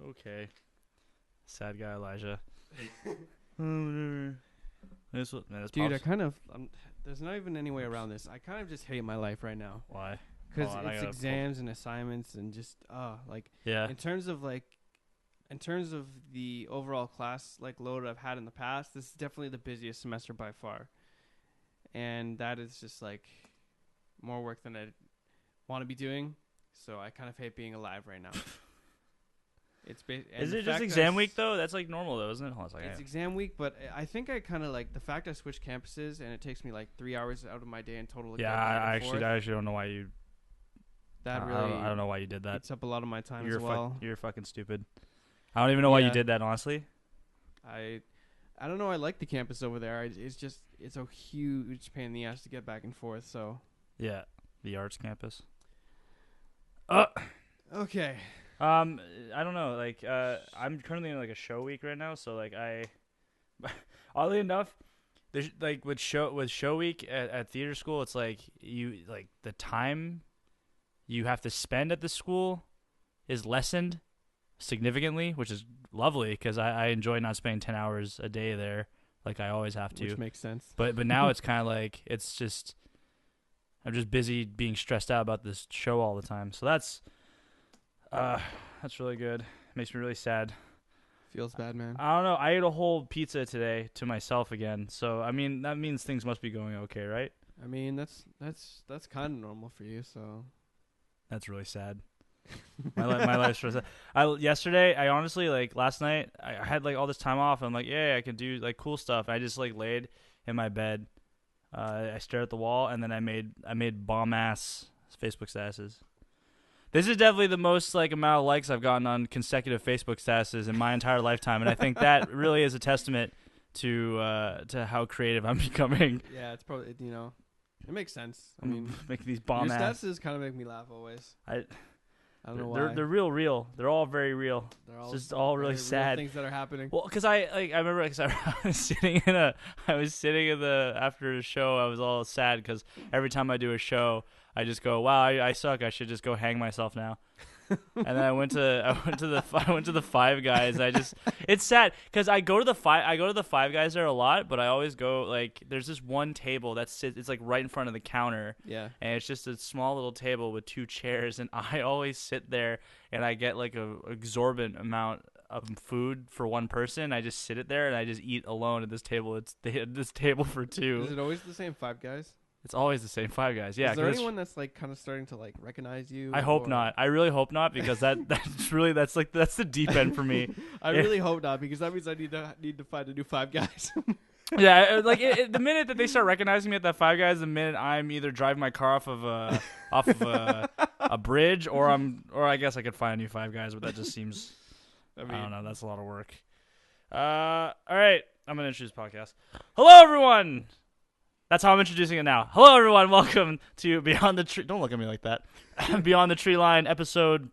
Okay. Sad guy Elijah. Dude, there's not even any way around this. I kind of just hate my life right now. Why? Because it's exams and assignments and just yeah. in terms of the overall class load I've had in the past, this is definitely the busiest semester by far, and that is just more work than I want to be doing. So I kind of hate being alive right now. Is it just exam week though? That's normal though, isn't it? It's exam week, but I think I kind of the fact I switched campuses and it takes me 3 hours out of my day in total. Yeah, I actually don't know why you. That really, I don't know why you did that. Eats up a lot of my time as well. You're fucking stupid. I don't even know why you did that, honestly. I don't know. I like the campus over there. It's a huge pain in the ass to get back and forth. So yeah, the arts campus. Okay. I don't know. I'm currently in a show week right now, so oddly enough, there's with show week at theater school, it's the time you have to spend at the school is lessened significantly, which is lovely because I enjoy not spending 10 hours a day there like I always have to. Which makes sense. But now it's kind of it's just I'm just busy being stressed out about this show all the time. So that's really good. Makes me really sad. Feels bad, man. I don't know. I ate a whole pizza today to myself again. So that means things must be going okay, right? I mean, that's kind of normal for you. So that's really sad. my life's really sad. Yesterday, I honestly last night I had all this time off. I'm yeah, I can do cool stuff. I just laid in my bed. I stared at the wall, and then I made bomb ass Facebook statuses. This is definitely the most amount of likes I've gotten on consecutive Facebook statuses in my entire lifetime, and I think that really is a testament to how creative I'm becoming. Yeah, it's probably it makes sense. I mean, making these bomb ass. Your statuses kind of make me laugh always. I don't know why. They're real. They're all very real. It's just all really sad things that are happening. Well, because I remember I was sitting in the after the show. I was all sad because every time I do a show, I just go, wow, I suck. I should just go hang myself now. And then I went to the Five Guys. It's sad because I go to the Five Guys there a lot, but I always go there's this one table that sits. It's right in front of the counter. Yeah. And it's just a small little table with 2 chairs, and I always sit there and I get a exorbitant amount of food for one person. I just sit it there and I just eat alone at this table. They had this table for 2. Is it always the same Five Guys? It's always the same Five Guys. Yeah. Is there anyone that's kind of starting to recognize you? I hope not. I really hope not because that's the deep end for me. I really hope not because that means I need to find a new Five Guys. Yeah, the minute that they start recognizing me at that Five Guys, the minute I'm either driving my car off of a bridge or I guess I could find a new Five Guys, but that just seems I don't know. That's a lot of work. All right, I'm gonna introduce the podcast. Hello, everyone. That's how I'm introducing it now. Hello, everyone. Welcome to Beyond the Tree. Don't look at me like that. Beyond the Treeline, episode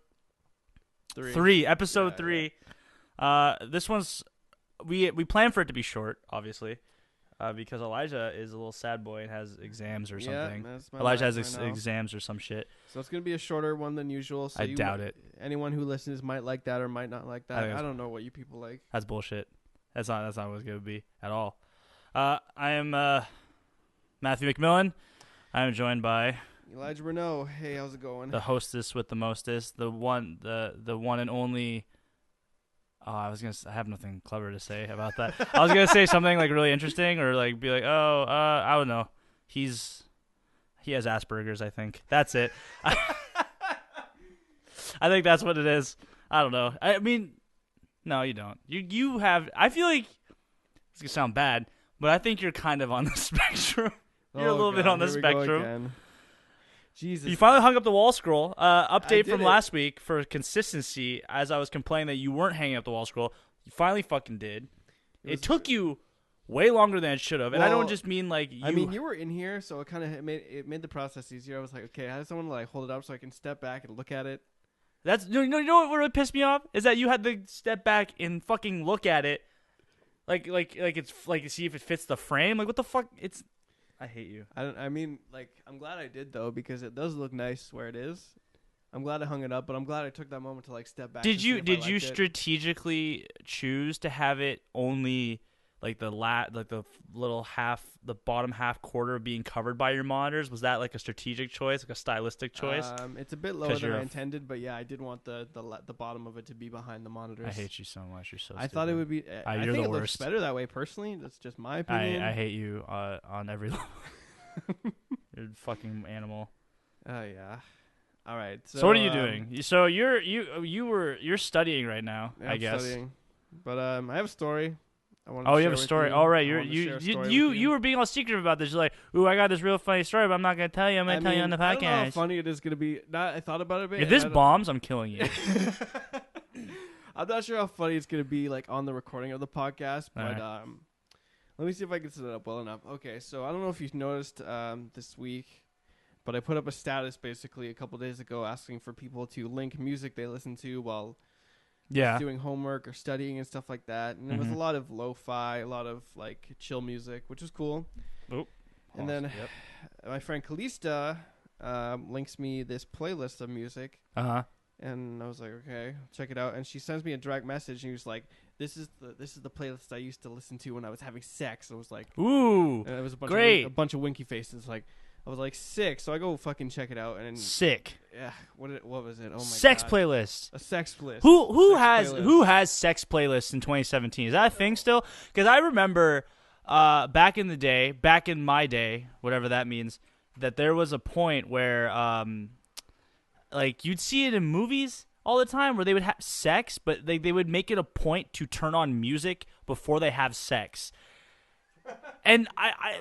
3. Episode 3. Yeah. This one's we planned for it to be short, obviously, because Elijah is a little sad boy and has exams or something. Yeah, Elijah has exams or some shit. So it's gonna be a shorter one than usual. So I doubt it. Anyone who listens might like that or might not like that. I don't know what you people like. That's bullshit. That's not what it's gonna be at all. I am Matthew McMillan. I am joined by Elijah Renault. Hey, how's it going? The hostess with the mostest, the one and only. Oh, I have nothing clever to say about that. I was gonna say something really interesting or be I don't know. He has Asperger's. I think that's it. I think that's what it is. I don't know. I mean, no, you don't. You have. I feel like it's gonna sound bad, but I think you're kind of on the spectrum. You're a little bit on the spectrum. Jesus. You finally hung up the wall scroll. Update from last week for consistency. As I was complaining that you weren't hanging up the wall scroll, you finally fucking did. It took you way longer than it should have, and I don't just mean you. I mean, you were in here, so it kind of made the process easier. I was like, okay, I had someone hold it up so I can step back and look at it. You know what really pissed me off is that you had to step back and fucking look at it, it's see if it fits the frame. What the fuck? I hate you. I'm glad I did though because it does look nice where it is. I'm glad I hung it up, but I'm glad I took that moment to like step back. Did to see you if I did you liked it. strategically choose to have it only like the little half, the bottom half quarter being covered by your monitors? Was that like a strategic choice, like a stylistic choice? It's a bit lower than I intended, but yeah, I did want the bottom of it to be behind the monitors. I hate you so much. You're so I stupid. thought it would be. I you're think the it looks worst. better that way. Personally, that's just my opinion. I hate you on every level. You're a fucking animal. Oh yeah. All right. So what are you doing? So you're studying right now, yeah, I guess. Studying. But I have a story. You have a story. All right, you were being all secretive about this. You're like, ooh, I got this real funny story, but I'm not gonna tell you. I'm gonna tell you on the podcast. I don't know how funny it is gonna be. I thought about it a bit. If this bombs, I'm killing you. I'm not sure how funny it's gonna be, like on the recording of the podcast, but right. Let me see if I can set it up well enough. Okay, so I don't know if you've noticed this week, but I put up a status basically a couple days ago asking for people to link music they listen to while doing homework or studying and stuff like that. And it was a lot of lo-fi, a lot of like chill music, which was cool. Oh. And then my friend Kalista links me this playlist of music. Uh-huh. And I was like, okay, check it out. And she sends me a direct message, and he was like, "This is the playlist I used to listen to when I was having sex." I was like, "Ooh, and it was a great, bunch of winky faces." Like, I was like, "Sick!" So I go fucking check it out, and sick. Yeah, what was it? Oh my sex God. Playlist. A sex playlist. Who has sex playlists in 2017? Is that a thing still? Because I remember back in my day, whatever that means, that there was a point where like you'd see it in movies all the time where they would have sex, but they would make it a point to turn on music before they have sex. And I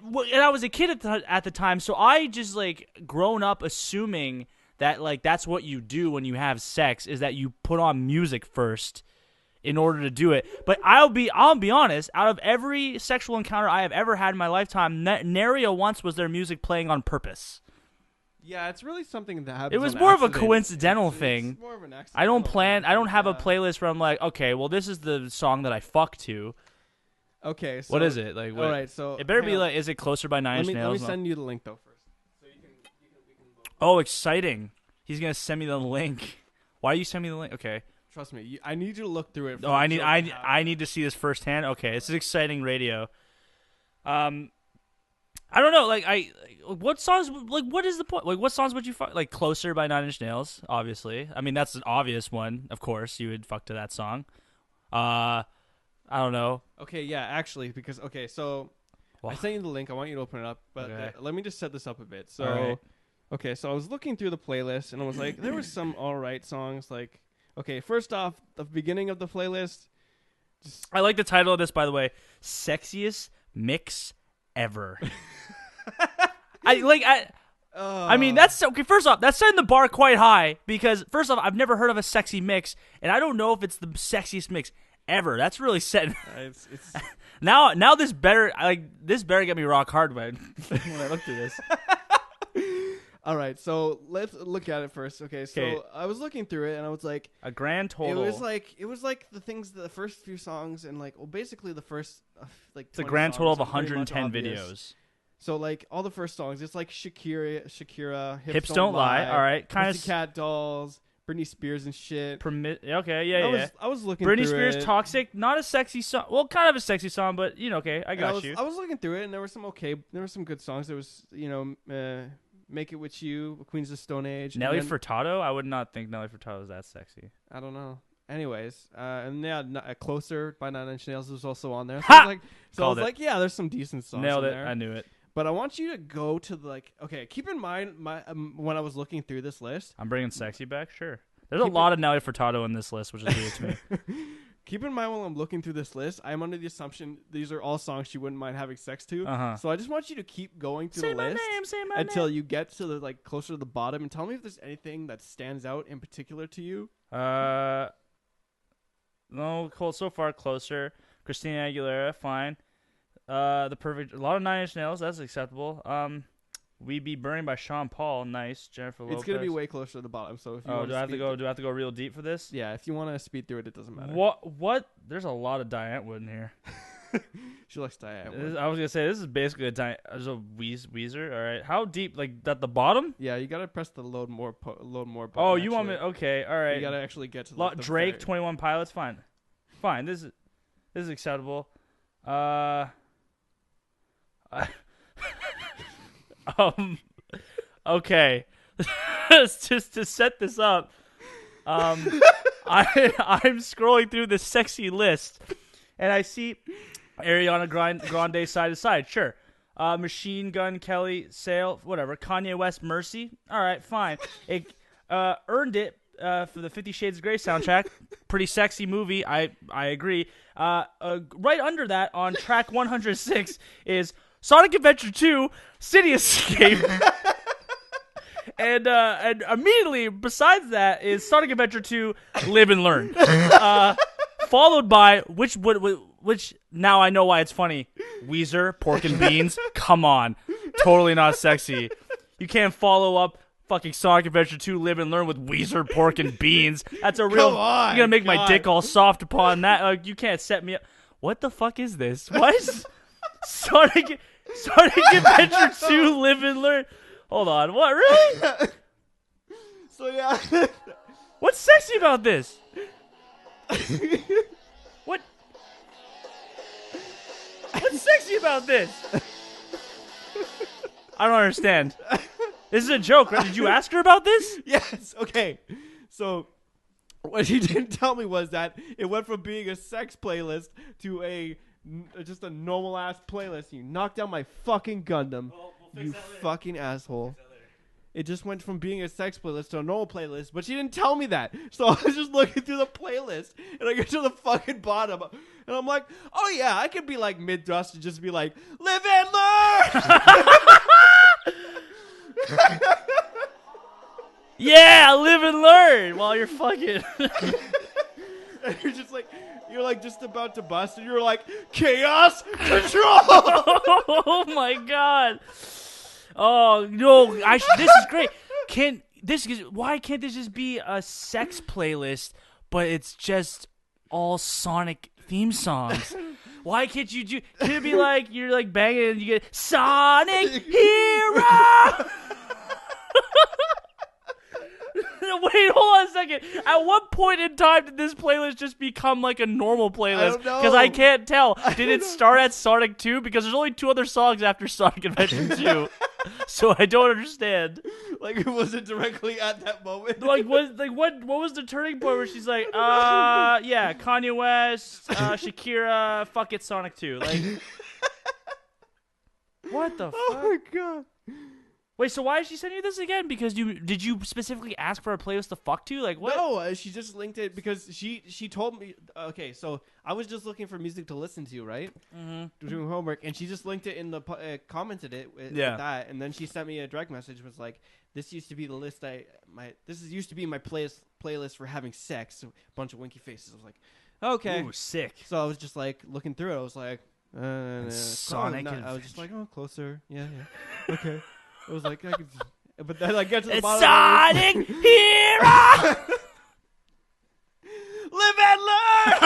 was a kid at the time, so I just like grown up assuming that like that's what you do when you have sex, is that you put on music first in order to do it. But I'll be honest, out of every sexual encounter I have ever had in my lifetime, nary once was their music playing on purpose. Yeah, it's really something that happens. It was on more accident. of a coincidental thing. It's more of an accident. I don't have a playlist where I'm like, okay, well, this is the song that I fuck to. Okay, so what is it like? All right, so it better be like, is it Closer by Nine Inch Nails? Let me send you the link though first, so we can Oh, exciting! He's gonna send me the link. Why are you sending me the link? Okay. Trust me, I need you to look through it. Oh, I need to see this firsthand. Okay, this is exciting radio. I don't know, what songs, like, what is the point? Like, what songs would you fuck? Like, Closer by Nine Inch Nails, obviously. I mean, that's an obvious one. Of course, you would fuck to that song. I don't know. Okay, yeah, actually, because, so I sent you the link. I want you to open it up, but let me just set this up a bit. So, right. Okay, so I was looking through the playlist, and I was like, there were some alright songs, like, okay, first off, the beginning of the playlist. I like the title of this, by the way. Sexiest Mix Ever. I mean, that's okay. First off, that's setting the bar quite high because first off, I've never heard of a sexy mix, and I don't know if it's the sexiest mix ever. That's really setting. It's now this better get me rock hard when I look through this. All right, so let's look at it first. Okay, so I was looking through it and I was like, a grand total. It was like the first few songs and like basically the first like. It's a grand total of 110 videos. So like all the first songs, it's like Shakira, Hips Don't Lie. All right, kind of Cat Dolls, Britney Spears and shit. I was looking. Britney through Spears, it. Toxic, not a sexy song. Well, kind of a sexy song, but you know, okay, I got you. I was looking through it and there were some good songs. There was Make It With You, Queens of the Stone Age. Nelly Furtado? I would not think Nelly Furtado was that sexy. I don't know. Anyways, and Closer by Nine Inch Nails was also on there. So I was like, yeah, there's some decent songs. Nailed it. There. I knew it. But I want you to go to keep in mind my when I was looking through this list. I'm bringing sexy back, sure. There's a lot of Nelly Furtado in this list, which is weird to me. Keep in mind while I'm looking through this list, I'm under the assumption these are all songs she wouldn't mind having sex to. So I just want you to keep going through the list until you get to the closer to the bottom, and tell me if there's anything that stands out in particular to you. No, cool. So far, Closer. Christina Aguilera, fine. A lot of Nine Inch Nails, that's acceptable. We Be Burning by Sean Paul, nice. Jennifer Lopez. It's gonna be way closer to the bottom. So if you do I have to go real deep for this? Yeah, if you want to speed through it, it doesn't matter. What? There's a lot of Diane Wood in here. She likes Diane. I was gonna say this is basically a Weezer. All right, how deep? Like at the bottom? Yeah, you gotta press the load more button. Oh, you want me? Okay, all right. You gotta actually get to the Drake, very... 21 Pilots. Fine. This is acceptable. Okay. Just to set this up, I'm scrolling through this sexy list, and I see Ariana Grande side to side. Sure. Machine Gun Kelly, Sale, whatever. Kanye West, Mercy. All right, fine. It earned it for the 50 Shades of Grey soundtrack. Pretty sexy movie. I agree. Right under that, on track 106, is Sonic Adventure 2, City Escape. And immediately besides that is Sonic Adventure 2, Live and Learn. Followed by which now I know why it's funny. Weezer, Pork and Beans. Come on. Totally not sexy. You can't follow up fucking Sonic Adventure 2, Live and Learn with Weezer, Pork and Beans. That's a real... Come on, you're gonna make my dick all soft upon that. You can't set me up. What the fuck is this? What? Sonic Adventure 2, Live and Learn. Hold on. What? Really? So yeah. What's sexy about this? What? What's sexy about this? I don't understand. This is a joke, right? Did you ask her about this? Yes. Okay. So what she didn't tell me was that it went from being a sex playlist to just a normal ass playlist. You knocked down my fucking Gundam. You fucking asshole. It just went from being a sex playlist to a normal playlist, but she didn't tell me that. So I was just looking through the playlist, and I get to the fucking bottom, and I'm like, oh yeah, I could be like mid-thrust and just be like, live and learn! Yeah, live and learn while you're fucking. And you're like just about to bust, and you're like, chaos control! Oh my god. Oh no! This is great. Why can't this just be a sex playlist, but it's just all Sonic theme songs? Why can't you do? Can it be like you're like banging and you get Sonic Hero? Wait, hold on a second. At what point in time did this playlist just become like a normal playlist? I don't know. Because I can't tell. Did it start at Sonic 2? Because there's only 2 other songs after Sonic Adventure 2. So I don't understand. Like it wasn't directly at that moment. What was the turning point where she's like, yeah, Kanye West, Shakira, fuck it, Sonic 2. Like, what the fuck? Oh my god. Wait, so why did she send you this again? Because did you specifically ask for a playlist to fuck to? Like what? No, she just linked it because she told me. Okay, so I was just looking for music to listen to, right? Mm-hmm. Doing homework, and she just linked it in the commented it with that, and then she sent me a direct message. Was like, this used to be the list used to be my playlist for having sex. A bunch of winky faces. I was like, okay, ooh, sick. So I was just like looking through it. I was like, Sonic. I was just like, oh, closer, yeah, okay. I was like, but then I get to the it's bottom. Sonic Hero! Live and learn!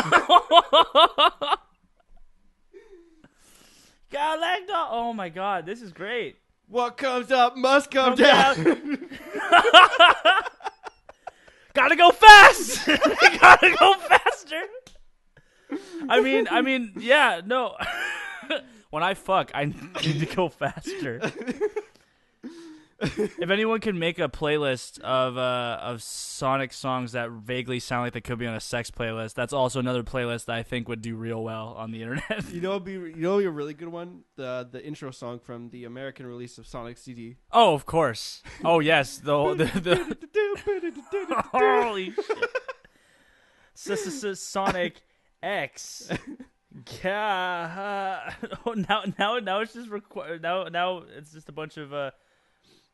Oh my god, this is great. What comes up must come down. Gotta go fast! Gotta go faster! I mean, yeah, no. When I fuck, I need to go faster. If anyone can make a playlist of Sonic songs that vaguely sound like they could be on a sex playlist, that's also another playlist that I think would do real well on the internet. You know, a really good one, the intro song from the American release of Sonic CD. Oh, of course. Oh yes, the holy shit. Sonic X. Yeah. Now it's just now it's just a bunch of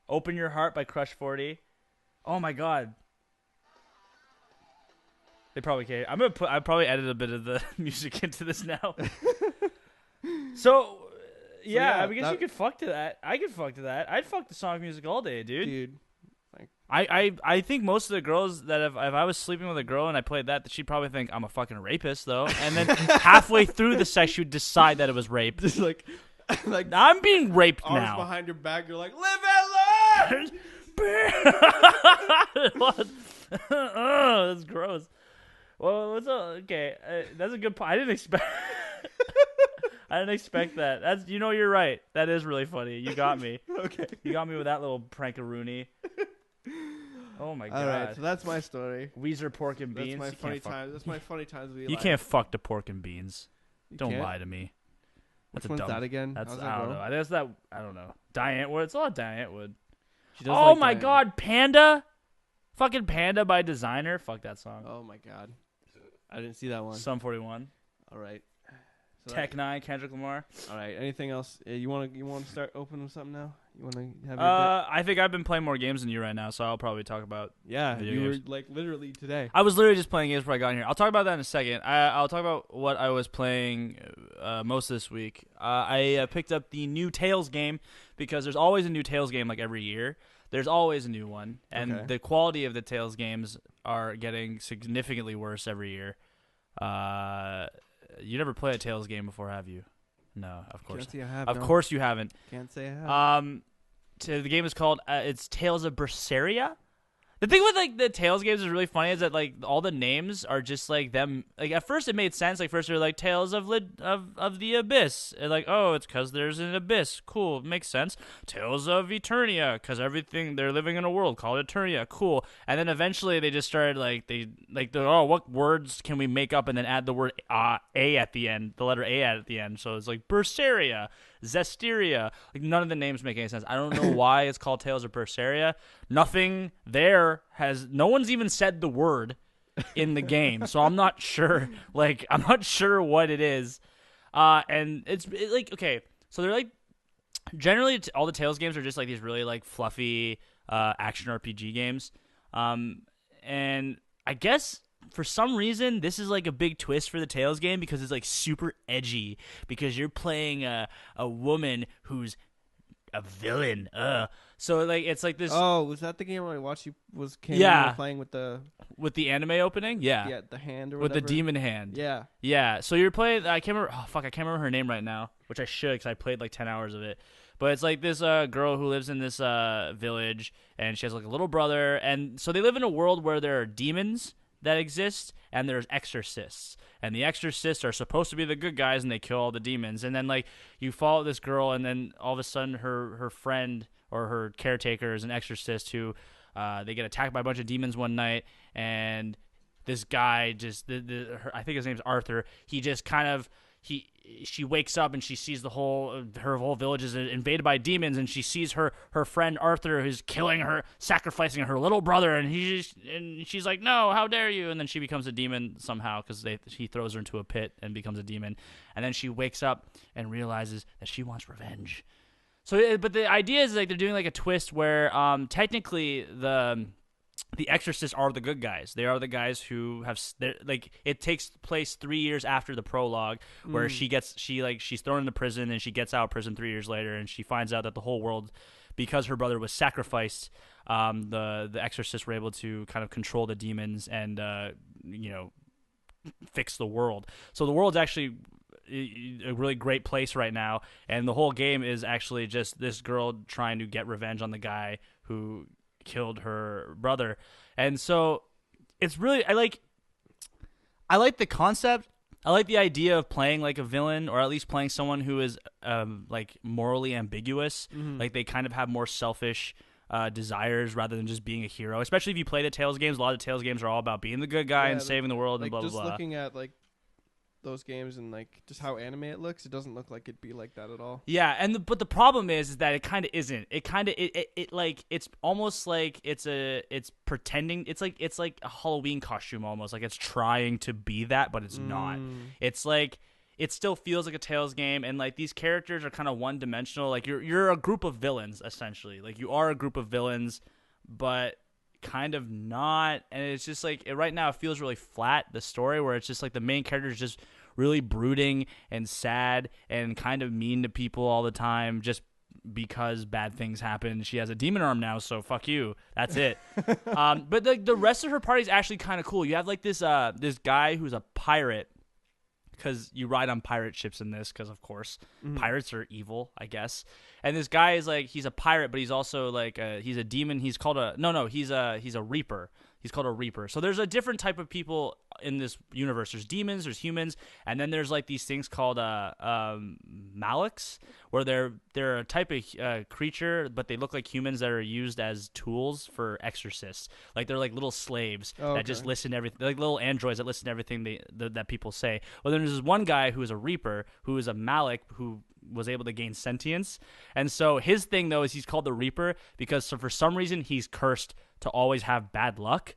Open Your Heart by Crush 40. Oh my god. They probably can't. I probably edited a bit of the music into this now. So yeah, I guess you could fuck to that. I could fuck to that. I'd fuck the Sonic music all day, dude. Like I think most of the girls that if I was sleeping with a girl and I played that she'd probably think I'm a fucking rapist though, and then halfway through the sex she'd decide that it was rape. Just like I'm being raped arms now. behind your back. You're like, live and learn. What? Oh, that's gross. Well, okay? That's a good point. I didn't expect. I didn't expect that. That's you're right. That is really funny. You got me. Okay. You got me with that little prankaroonie. Oh my god. All right, so that's my story. Weezer pork and beans. That's my funny times. That's my funny times with Eli. You can't fuck the pork and beans. Don't can't? lie to me. Which That's one's dumb. that again? That's How's that I don't go? know. That's that. I don't know. Diane Wood. It's a lot of Diane Wood. She does Oh like my Diane. god, Panda. Fucking Panda by Designer. Fuck that song. Oh my god. I didn't see that one. Sum 41. All right. So Tech 9. Kendrick Lamar. all right. Anything else? You want to start opening something now? You want to have your bit? I think I've been playing more games than you right now, so I'll probably talk about. Yeah, video you games. were like literally today. I was literally just playing games before I got in here. I'll talk about that in a second. I'll talk about what I was playing most this week. I picked up the new Tales game because there's always a new Tales game like every year. There's always a new one, and Okay. the quality of the Tales games are getting significantly worse every year. You never played a Tales game before, have you? No, of course. Can't say I have. Of no. course you haven't. Can't say I have. The game is called it's Tales of Berseria. The thing with like the Tales games is really funny is that like all the names are just like them. Like at first it made sense. Like first they're like Tales of the Abyss. And like oh it's because there's an abyss. Cool, makes sense. Tales of Eternia because everything they're living in a world called Eternia. Cool. And then eventually they just started they're what words can we make up and then add the word a at the end, the letter a at the end. So it's like Berseria, Zestiria. Like none of the names make any sense. I don't know why it's called Tales of Berseria. Nothing there no one's even said the word in the game, so I'm not sure. Like I'm not sure what it is. And it's like okay, so they're like generally all the Tales games are just like these really like fluffy action RPG games. And I guess for some reason this is like a big twist for the Tales game because it's like super edgy because you're playing a woman who's a villain. So like it's like this. Oh, was that the game where I watched you playing with the anime opening? Yeah. the hand or With whatever? the demon hand. Yeah. Yeah. So you're playing. I can't remember. Oh fuck! I can't remember her name right now, which I should because I played like 10 hours of it. But it's like this girl who lives in this village, and she has like a little brother, and so they live in a world where there are demons that exist, and there's exorcists, and the exorcists are supposed to be the good guys, and they kill all the demons. And then like you follow this girl, and then all of a sudden her friend or her caretaker is an exorcist who they get attacked by a bunch of demons one night, and this guy just I think his name's Arthur. He just kind of she wakes up and she sees her whole village is invaded by demons, and she sees her friend Arthur who's killing her, sacrificing her little brother, and she's like, no, how dare you? And then she becomes a demon somehow because he throws her into a pit and becomes a demon, and then she wakes up and realizes that she wants revenge. So, but the idea is like they're doing like a twist where technically the exorcists are the good guys. They are the guys who have like it takes place 3 years after the prologue where she's thrown into prison, and she gets out of prison 3 years later, and she finds out that the whole world, because her brother was sacrificed, the exorcists were able to kind of control the demons and fix the world. So the world's actually a really great place right now, and the whole game is actually just this girl trying to get revenge on the guy who killed her brother. And so it's really I like the concept. I like the idea of playing like a villain, or at least playing someone who is like morally ambiguous. Mm-hmm. Like they kind of have more selfish desires rather than just being a hero. Especially if you play the Tales games, a lot of Tales games are all about being the good guy and saving the world and blah blah blah. Just looking at like those games and like just how anime it looks, it doesn't look like it'd be like that at all. Yeah, but the problem is that it kind of isn't. It kind of it like it's almost like it's pretending. It's like a Halloween costume almost. Like it's trying to be that, but it's not. It's like it still feels like a Tales game, and like these characters are kind of one dimensional. Like you're a group of villains essentially. Like you are a group of villains, but kind of not. And it's just like right now it feels really flat, the story, where it's just like the main character is just really brooding and sad and kind of mean to people all the time, just because bad things happen. She has a demon arm now, so fuck you. That's it. But the rest of her party is actually kind of cool. You have like this guy who's a pirate, because you ride on pirate ships in this, because of course pirates are evil, I guess. And this guy is like, he's a pirate, but he's also like he's a demon. He's called he's a reaper. He's called a reaper. So there's a different type of people in this universe. There's demons, there's humans, and then there's like these things called Malaks, where they're a type of creature, but they look like humans that are used as tools for exorcists. Like they're like little slaves that just listen to everything, like little androids that listen to everything that people say. Well, then there's this one guy who is a reaper, who is a Malak, who was able to gain sentience. And so his thing though is he's called the Reaper because for some reason he's cursed to always have bad luck.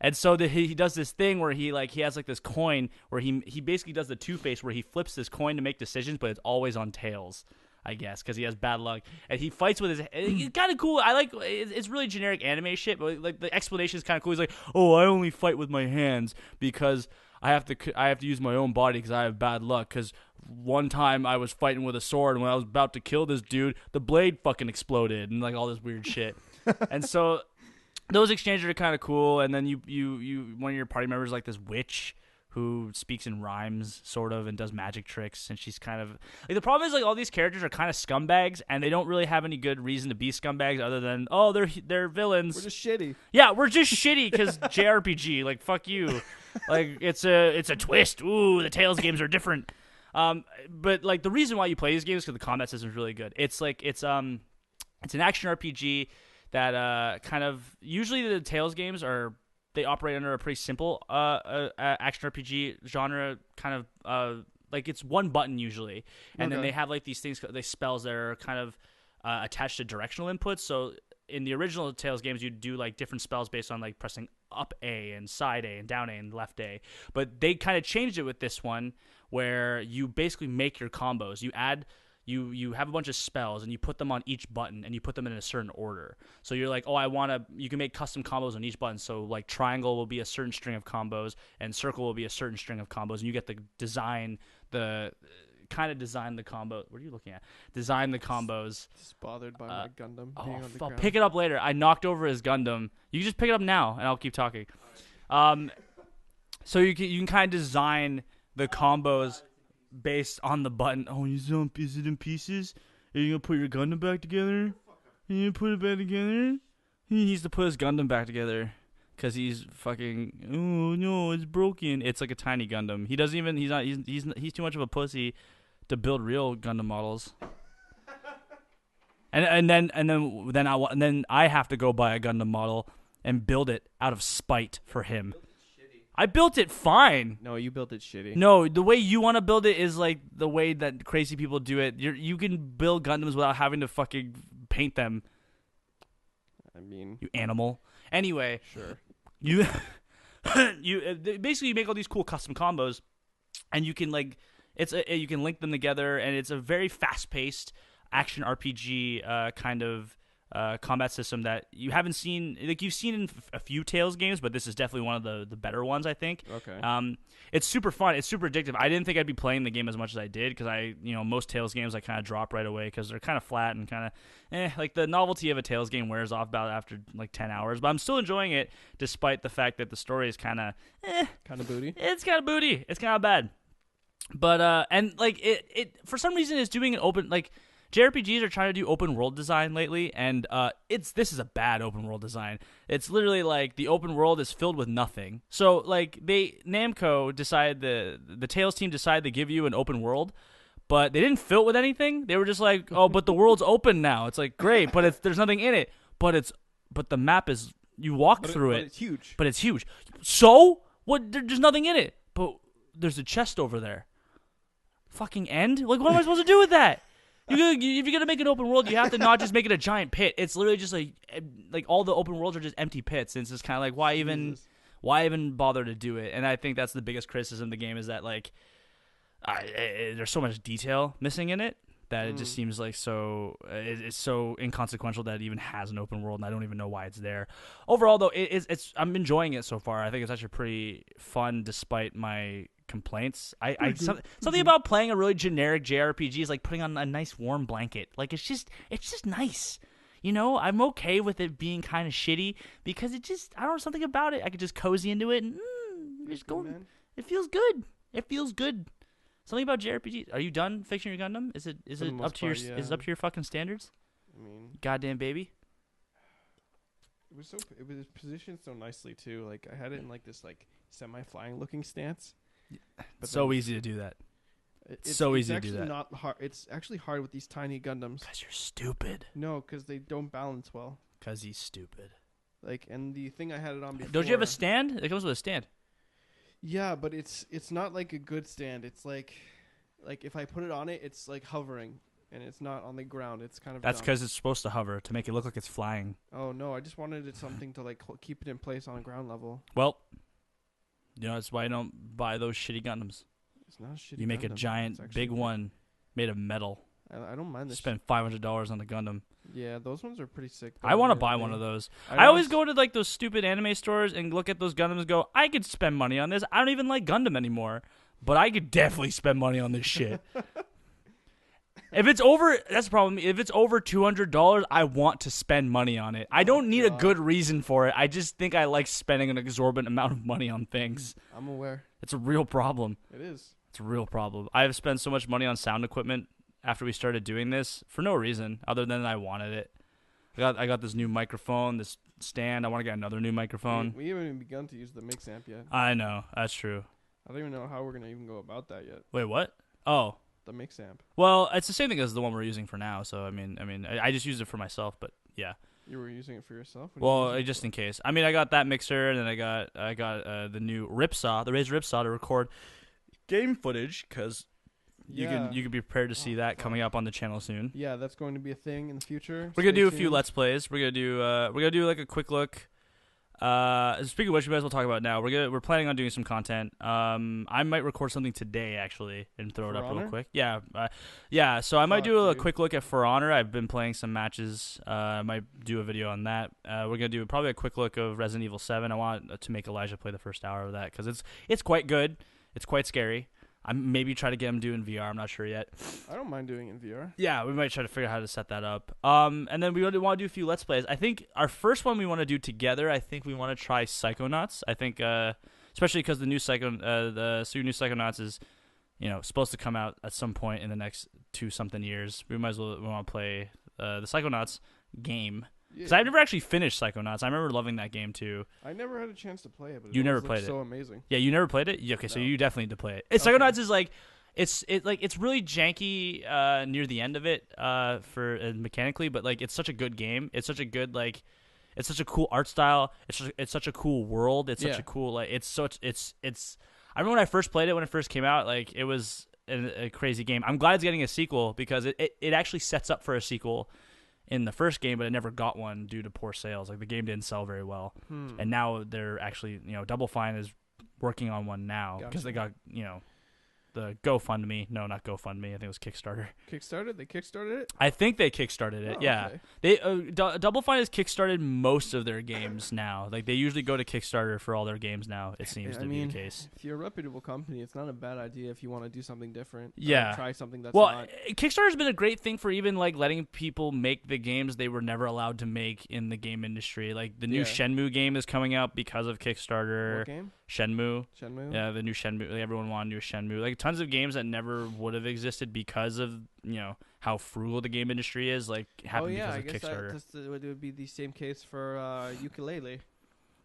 And so he does this thing where he has like this coin where he basically does the Two-Face where he flips this coin to make decisions, but it's always on tails, I guess, because he has bad luck. And he fights with his. It's kind of cool. I like. It's really generic anime shit, but like the explanation is kind of cool. He's like, "Oh, I only fight with my hands because I have to use my own body because I have bad luck. Because one time I was fighting with a sword, and when I was about to kill this dude, the blade fucking exploded, and like all this weird shit." And so those exchanges are kind of cool. And then you one of your party members is like this witch who speaks in rhymes, sort of, and does magic tricks, and she's kind of like, the problem is like all these characters are kind of scumbags, and they don't really have any good reason to be scumbags other than they're villains. We're just shitty. Yeah, we're just shitty because JRPG. Like fuck you. Like it's a twist. Ooh, the Tales games are different. But like the reason why you play these games is because the combat system is really good. It's like it's an action RPG that kind of usually the Tales games they operate under a pretty simple action RPG genre, kind of like it's one button usually, and then they have like these things, they spells that are kind of attached to directional inputs. So in the original Tales games, you do like different spells based on like pressing up A and side A and down A and left A. But they kind of changed it with this one, where you basically make your combos. You have a bunch of spells, and you put them on each button, and you put them in a certain order. So you're like, you can make custom combos on each button. So like triangle will be a certain string of combos, and circle will be a certain string of combos, and you get to design the combo. What are you looking at? Design the combos. Just bothered by my Gundam being on the I'll ground. pick it up later. I knocked over his Gundam. You can just pick it up now, and I'll keep talking. So you can kind of design the combos based on the button. Oh, is it in pieces? Are you gonna put your Gundam back together? Are you gonna put it back together? He needs to put his Gundam back together because he's fucking. Oh no, it's broken. It's like a tiny Gundam. He doesn't even. He's too much of a pussy to build real Gundam models. And then I have to go buy a Gundam model and build it out of spite for him. I built it fine. No, you built it shitty. No, the way you want to build it is like the way that crazy people do it. You can build Gundams without having to fucking paint them. I mean, you animal. Anyway, sure. You basically you make all these cool custom combos, and you can you can link them together, and it's a very fast-paced action RPG kind of combat system that you haven't seen. Like you've seen in a few Tales games, but this is definitely one of the better ones, I think. Okay. It's super fun. It's super addictive. I didn't think I'd be playing the game as much as I did because most Tales games I kind of drop right away because they're kind of flat and kind of like the novelty of a Tales game wears off about after like 10 hours. But I'm still enjoying it despite the fact that the story is kind of kind of booty. It's kind of booty. It's kind of bad. But and like it for some reason is doing an open like. JRPGs are trying to do open world design lately, and this is a bad open world design. It's literally like the open world is filled with nothing. So like Namco decided the Tales team decided to give you an open world, but they didn't fill it with anything. They were just like, oh, but the world's open now. It's like great, but there's nothing in it. But the map is you walk through it. But it's huge. But it's huge. So what? There's nothing in it. But there's a chest over there. Fucking end. Like what am I supposed to do with that? If you're gonna make an open world, you have to not just make it a giant pit. It's literally just like all the open worlds are just empty pits. And it's just kind of like why even bother to do it? And I think that's the biggest criticism of the game is that like there's so much detail missing in it that it just seems like it's so inconsequential that it even has an open world, and I don't even know why it's there. Overall, though, I'm enjoying it so far. I think it's actually pretty fun despite my complaints. Something about playing a really generic JRPG is like putting on a nice warm blanket. Like it's just nice. You know, I'm okay with it being kind of shitty because I don't know, something about it. I could just cozy into it and just go. Man. It feels good. It feels good. Something about JRPGs. Are you done fixing your Gundam? Is it up to is it up to your fucking standards? I mean, goddamn baby. It was positioned so nicely too. Like I had it in like this like semi-flying looking stance. But so easy to do that. It's so easy to do that. Not hard. It's actually hard with these tiny Gundams. Because you're stupid. No, because they don't balance well. Because he's stupid. Like, and the thing I had it on before. Don't you have a stand? It comes with a stand. Yeah, but it's not like a good stand. It's like if I put it on it, it's like hovering, and it's not on the ground. It's kind of. That's because it's supposed to hover to make it look like it's flying. Oh no! I just wanted it something to like keep it in place on ground level. Well, you know that's why I don't buy those shitty Gundams. It's not a shitty. You make a giant, big one made of metal. I don't mind this. Spend $500 on a Gundam. Yeah, those ones are pretty sick. I want to buy one of those. I always go to like those stupid anime stores and look at those Gundams and go, I could spend money on this. I don't even like Gundam anymore, but I could definitely spend money on this shit. If it's over, that's the problem. If it's over $200, I want to spend money on it. I don't need a good reason for it. I just think I like spending an exorbitant amount of money on things. I'm aware. It's a real problem. It is. It's a real problem. I have spent so much money on sound equipment after we started doing this for no reason other than I wanted it. I got this new microphone, this stand. I want to get another new microphone. We haven't even begun to use the mix amp yet. I know. That's true. I don't even know how we're going to even go about that yet. Wait, what? Oh. The mix amp. Well, it's the same thing as the one we're using for now. So, I mean, I just used it for myself, but yeah. You were using it for yourself? Well, just in case. I mean, I got that mixer, and then I got the new Ripsaw, the Razer Ripsaw to record game footage, because you can be prepared to see that coming up on the channel soon. Yeah, that's going to be a thing in the future. We're gonna do a few Let's Plays. We're gonna do like a quick look. Speaking of which, we might as well talk about it now. We're planning on doing some content. I might record something today actually and throw it up real quick. Yeah, yeah. So I might do a quick look at For Honor. I've been playing some matches. I might do a video on that. We're gonna do probably a quick look of Resident Evil 7. I want to make Elijah play the first hour of that because it's quite good. It's quite scary. I maybe try to get him doing VR. I'm not sure yet. I don't mind doing it in VR. Yeah, we might try to figure out how to set that up. And then we want to do a few Let's Plays. I think our first one we want to do together. I think we want to try Psychonauts. I think, especially because the new Psychonauts is, supposed to come out at some point in the next 2-something years. We want to play the Psychonauts game. Because I've never actually finished Psychonauts. I remember loving that game too. I never had a chance to play it, but you never played it. So amazing. Yeah, you never played it? Yeah, okay, no. So you definitely need to play it. Psychonauts is like it's really janky near the end of it for mechanically, but like it's such a good game. It's such a good it's such a cool art style. It's such a cool world. It's such a cool it's I remember when I first played it when it first came out, like it was a crazy game. I'm glad it's getting a sequel because it actually sets up for a sequel in the first game, but it never got one due to poor sales. Like the game didn't sell very well, and now they're actually, Double Fine is working on one now because they got, the GoFundMe. No, not GoFundMe. I think it was Kickstarter. Kickstarted? They kickstarted it? I think they kickstarted it. Yeah, okay. They Double Fine has kickstarted most of their games now. Like they usually go to Kickstarter for all their games now. It seems to be the case. If you're a reputable company, it's not a bad idea if you want to do something different. Yeah, try something that's Kickstarter's been a great thing for even like letting people make the games they were never allowed to make in the game industry. Like the new Shenmue game is coming out because of Kickstarter. What game? Shenmue. Yeah, the new Shenmue. Like, everyone wanted new Shenmue. Like tons of games that never would have existed because of how frugal the game industry is. Like happened because of Kickstarter. It would be the same case for Ukulele.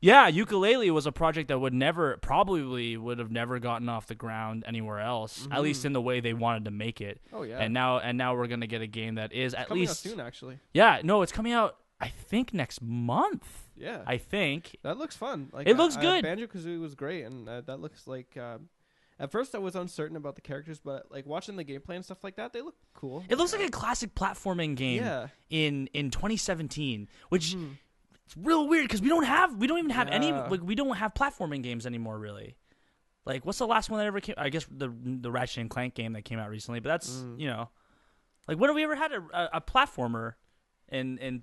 Yeah, Ukulele was a project that probably would have never gotten off the ground anywhere else. At least in the way they wanted to make it. Oh yeah. And now we're gonna get a game that is at least coming out soon, actually. Yeah, no, it's coming out I think next month. Yeah, I think that looks fun. Like it looks good. Banjo-Kazooie was great, and that looks like. At first, I was uncertain about the characters, but like watching the gameplay and stuff like that, they look cool. It looks like a classic platforming game. In 2017, which it's real weird because we don't even have any. Like we don't have platforming games anymore, really. Like what's the last one that ever came? I guess the Ratchet and Clank game that came out recently, but that's like when have we ever had a platformer? In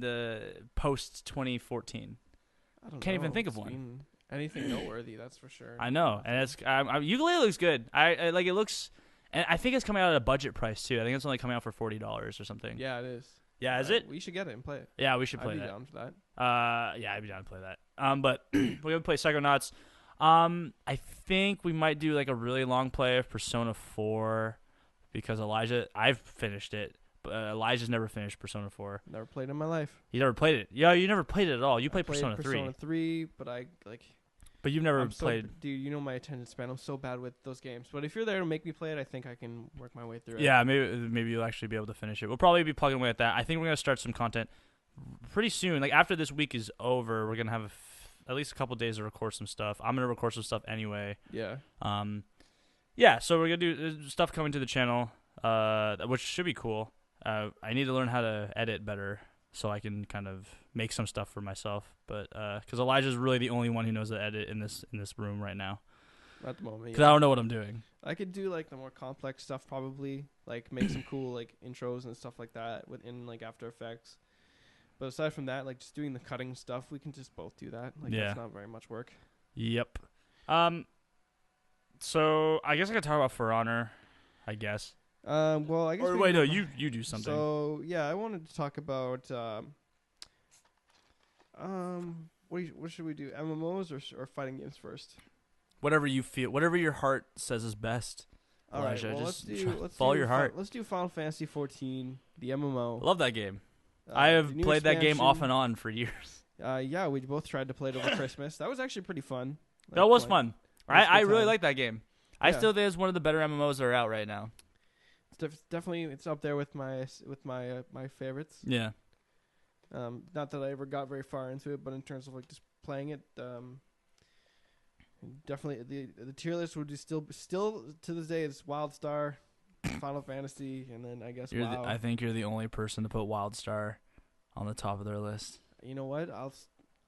the post 2014, can't even think of one. anything noteworthy. That's for sure. I know, and it's ukulele looks good. I like it looks, and I think it's coming out at a budget price too. I think it's only coming out for $40 or something. Yeah, it is. Yeah, is it? We should get it and play it. Yeah, we should play I'd be that. down for that. Yeah, I'd be down to play that. But we're gonna play Psychonauts. I think we might do like a really long play of Persona 4 because I've finished it, but Elijah's never finished Persona 4. Never played it in my life. You never played it? Yeah, you never played it at all. You played Persona 3. Persona 3, but I like. But you've never played. Dude, you know my attention span. I'm so bad with those games. But if you're there to make me play it, I think I can work my way through it. Yeah, maybe you'll actually be able to finish it. We'll probably be plugging away at that. I think we're gonna start some content pretty soon. Like after this week is over, we're gonna have at least a couple days to record some stuff. I'm gonna record some stuff anyway. Yeah. Yeah. So we're gonna do stuff coming to the channel, which should be cool. I need to learn how to edit better so I can kind of make some stuff for myself. But because Elijah's really the only one who knows how to edit in this room right now. At the moment, because I don't know what I'm doing. I could do like the more complex stuff probably, like make some cool like intros and stuff like that within like After Effects. But aside from that, like just doing the cutting stuff, we can just both do that. Like that's not very much work. Yep. So I guess I could talk about For Honor, I guess. Well, I guess. Or wait, no, you do something. So yeah, I wanted to talk about what should we do? MMOs or fighting games first? Whatever you feel, whatever your heart says is best. All Elijah, right, well, let's follow your heart. Let's do Final Fantasy 14, the MMO. I love that game. I have played that game off and on for years. Yeah, we both tried to play it over Christmas. That was actually pretty fun. That was fun. I really like that game. I still think it's one of the better MMOs that are out right now. It's definitely it's up there with my favorites. Yeah. Not that I ever got very far into it, but in terms of like just playing it, definitely the tier list would be still to this day it's WildStar, Final Fantasy, and then I guess WoW. I think you're the only person to put WildStar on the top of their list. You know what?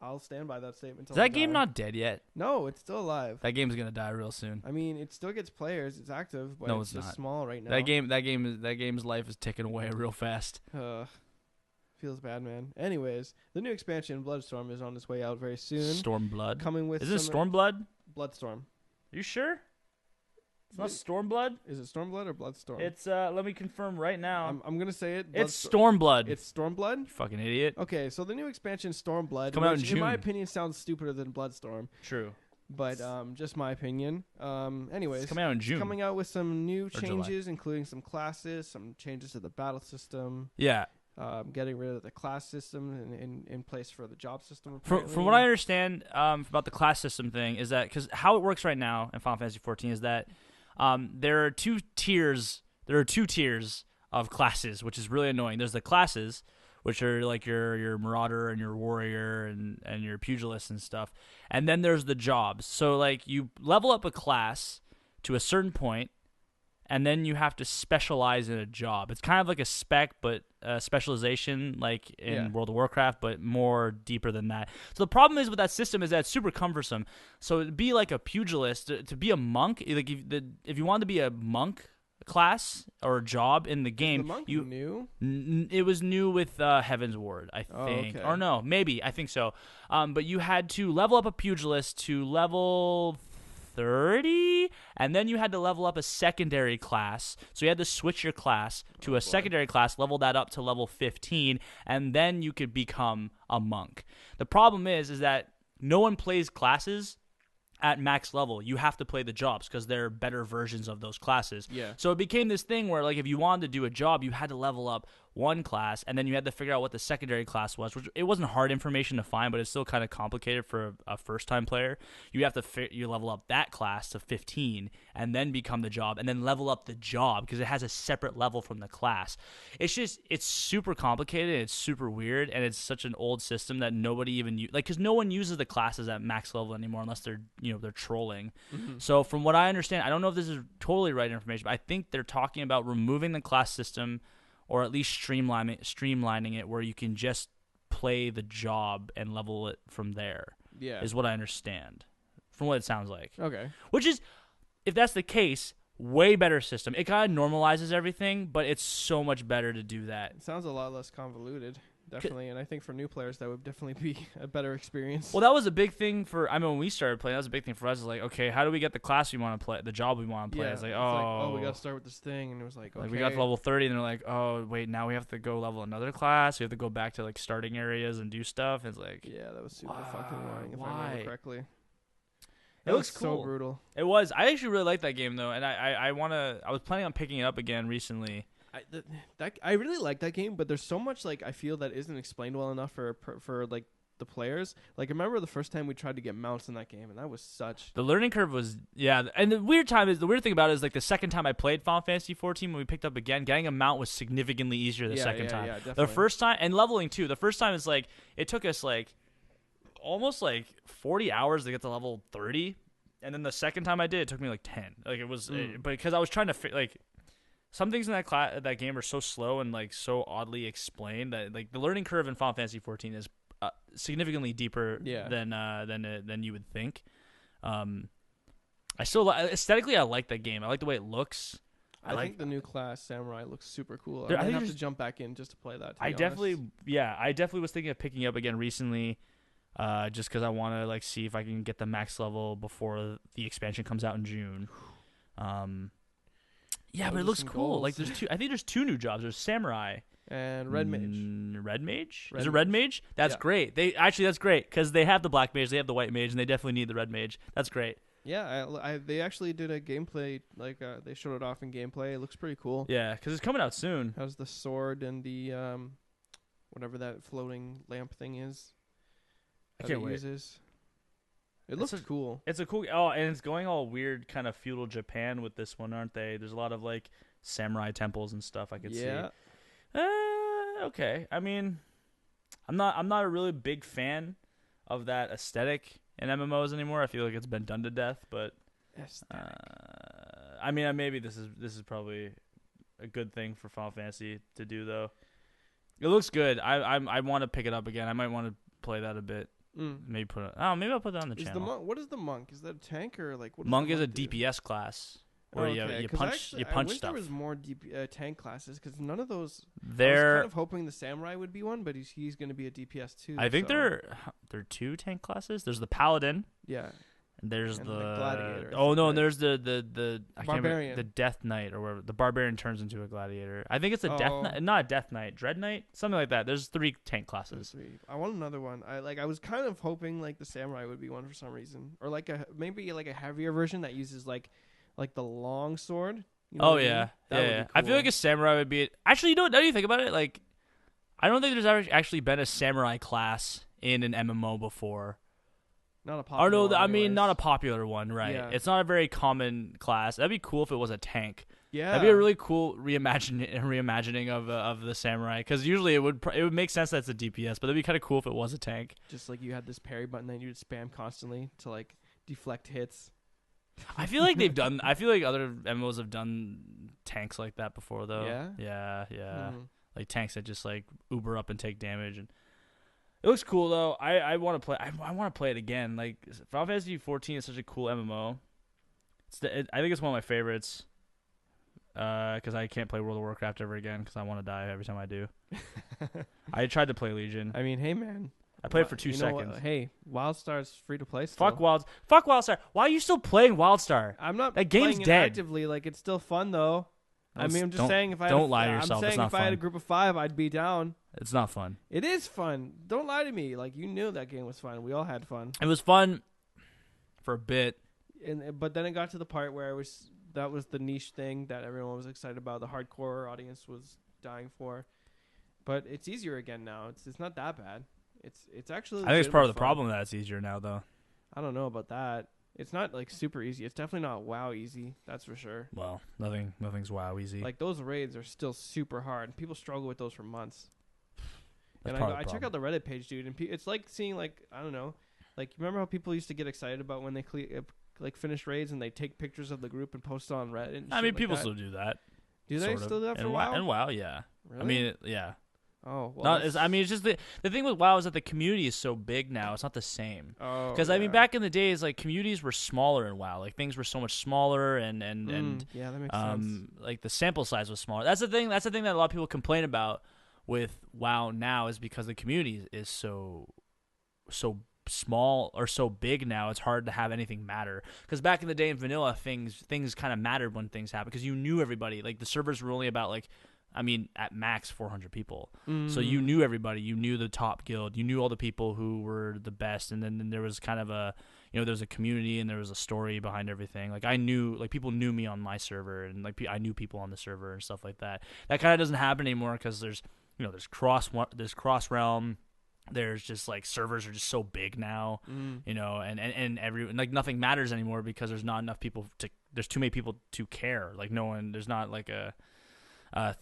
I'll stand by that statement. Is that game not dead yet? No, it's still alive. That game's gonna die real soon. I mean, it still gets players. It's active, but no, it's just not. Small right now. That game's life is ticking away real fast. Feels bad, man. Anyways, the new expansion Bloodstorm is on its way out very soon. Stormblood. Coming with Is it Stormblood? Bloodstorm. Are you sure? It's not Stormblood? Is it Stormblood or Bloodstorm? It's let me confirm right now. I'm gonna say it. It's Stormblood. It's Stormblood? You fucking idiot. Okay, so the new expansion Stormblood, coming out in which June. in my opinion sounds stupider than Bloodstorm. True. But just my opinion. Anyways, it's coming out in June. Coming out with some new changes, including some classes, some changes to the battle system. Yeah. Getting rid of the class system in place for the job system. From what I understand about the class system thing is that because how it works right now in Final Fantasy 14 is that there are two tiers. There are two tiers of classes, which is really annoying. There's the classes, which are like your marauder and your warrior and your pugilist and stuff, and then there's the jobs. So like you level up a class to a certain point, and then you have to specialize in a job. It's kind of like a spec, but specialization like in World of Warcraft, but more deeper than that. So the problem is with that system is that it's super cumbersome. So to be like a pugilist, to be a monk, like if you wanted to be a monk class or a job in the game, is the monk new? It was new with Heaven's Ward, I think. Oh, okay. Or no, maybe. I think so. But you had to level up a pugilist to level 30, and then you had to level up a secondary class. So you had to switch your class to a secondary class, level that up to level 15, and then you could become a monk. The problem is that no one plays classes at max level. You have to play the jobs because they're better versions of those classes. Yeah. So it became this thing where like if you wanted to do a job, you had to level up one class, and then you had to figure out what the secondary class was, which it wasn't hard information to find, but it's still kind of complicated for a first-time player. You have to you level up that class to 15, and then become the job, and then level up the job because it has a separate level from the class. It's super complicated, it's super weird, and it's such an old system that nobody even because no one uses the classes at max level anymore unless they're trolling. Mm-hmm. So from what I understand, I don't know if this is totally right information, but I think they're talking about removing the class system, or at least streamlining it where you can just play the job and level it from there. Yeah, is what I understand from what it sounds like. Okay. Which is, if that's the case, way better system. It kind of normalizes everything, but it's so much better to do that. It sounds a lot less convoluted. definitely. And I think for new players, that would definitely be a better experience. Well, that was a big thing for. I mean, when we started playing, that was a big thing for us. Is like, okay, how do we get the class we want to play, the job we want to play? Yeah, It's like, we got to start with this thing, and it was like, okay. Like we got to level 30, and they're like, oh wait, now we have to go level another class. We have to go back to like starting areas and do stuff. It's like, yeah, that was super fucking annoying. If I why? remember correctly. It looks so cool. brutal. It was. I actually really liked that game though, and I was planning on picking it up again recently. I really like that game, but there's so much like I feel that isn't explained well enough for like the players. Like I remember the first time we tried to get mounts in that game, and that was such. The learning curve was and the weird thing about it is like the second time I played Final Fantasy XIV when we picked up again, getting a mount was significantly easier the second time. Yeah, definitely. The first time and leveling too. The first time is like it took us like almost like 40 hours to get to level 30, and then the second time I did, it took me like 10. Like it was, but because I was trying to like some things in that game are so slow and like so oddly explained that like the learning curve in Final Fantasy XIV is significantly deeper than you would think. I still aesthetically I like that game. I like the way it looks. I think the new class Samurai looks super cool. I have to jump back in just to play that. I definitely was thinking of picking up again recently. Just because I want to like see if I can get the max level before the expansion comes out in June. But it looks cool. Goals. Like I think there's two new jobs. There's Samurai and Red Mage. Red Mage? Is it Red Mage? That's great. That's great because they have the Black Mage, they have the White Mage, and they definitely need the Red Mage. That's great. Yeah, they actually did a gameplay. Like they showed it off in gameplay. It looks pretty cool. Yeah, because it's coming out soon. Has the sword and the whatever that floating lamp thing is. I can't wait. It looks cool. It's a cool. Oh, and it's going all weird, kind of feudal Japan with this one, aren't they? There's a lot of like samurai temples and stuff I could see. Okay. I mean, I'm not a really big fan of that aesthetic in MMOs anymore. I feel like it's been done to death. But I mean, maybe this is probably a good thing for Final Fantasy to do, though. It looks good. I want to pick it up again. I might want to play that a bit. Maybe maybe I'll put that on the channel. What is the monk? Is that a tank or like what? Monk is a DPS class where you punch I wish stuff. There was more tank classes because none of those. They're I was kind of hoping the samurai would be one, but he's going to be a DPS too. I think there are two tank classes. There's the paladin. Yeah. And there's the gladiator. Oh no, and there's the I can't remember, barbarian. the death knight or whatever. The barbarian turns into a gladiator. I think it's a death knight, not a death knight, dread knight, something like that. There's 3 tank classes. I want another one. I was kind of hoping like the samurai would be one for some reason, or like maybe a heavier version that uses like the long sword. You know what I mean? That would be cool. I feel like a samurai would be. Actually, you know what? Now you think about it, like I don't think there's ever actually been a samurai class in an MMO before. Not a popular one. I mean, not a popular one, right? Yeah. It's not a very common class. That'd be cool if it was a tank. Yeah, that'd be a really cool reimagining of the samurai. Because usually it would make sense that it's a DPS, but that'd be kind of cool if it was a tank. Just like you had this parry button that you'd spam constantly to like deflect hits. I feel like they've done. I feel like other MMOs have done tanks like that before, though. Yeah. Yeah. Like tanks that just like uber up and take damage and. It looks cool though. I want to play. I want to play it again. Like Final Fantasy XIV is such a cool MMO. I think it's one of my favorites. Because I can't play World of Warcraft ever again because I want to die every time I do. I tried to play Legion. I mean, hey man, I played for 2 seconds. Hey, WildStar's free to play still. Fuck WildStar. Why are you still playing WildStar? I'm not. That game's playing dead. Actively, like it's still fun though. I mean, I'm just saying if I don't lie to yourself. I'm saying if I had a group of 5, I'd be down. It's not fun. It is fun. Don't lie to me. Like you knew that game was fun. We all had fun. It was fun for a bit, but then it got to the part where that was the niche thing that everyone was excited about. The hardcore audience was dying for. But it's easier again now. It's not that bad. It's actually. I think it's part of the problem that it's easier now, though. I don't know about that. It's not like super easy. It's definitely not WoW easy. That's for sure. Well, nothing's WoW easy. Like those raids are still super hard. People struggle with those for months. That's and I check out the Reddit page, dude, and it's like seeing like I don't know, like remember how people used to get excited about when they like finish raids and they take pictures of the group and post it on Reddit. And I mean, people still do that. Do they still do that for WoW? And WoW, yeah. Really? I mean, yeah. Oh, well. It's just the thing with WoW is that the community is so big now. It's not the same. Oh, because I mean, back in the days, like communities were smaller in WoW. Like things were so much smaller, and yeah, that makes sense. Like the sample size was smaller. That's the thing. That's the thing that a lot of people complain about with WoW now is because the community is so small or so big now. It's hard to have anything matter, because back in the day in vanilla, things kind of mattered when things happened, because you knew everybody. Like the servers were only about at max 400 people. So you knew everybody. You knew the top guild. You knew all the people who were the best. And then there was kind of there was a community and there was a story behind everything. Like I knew, like people knew me on my server, and like I knew people on the server and stuff like that. That kind of doesn't happen anymore, because there's cross realm. There's just like servers are just so big now, and nothing matters anymore, because there's not enough people there's too many people to care. Like there's not like a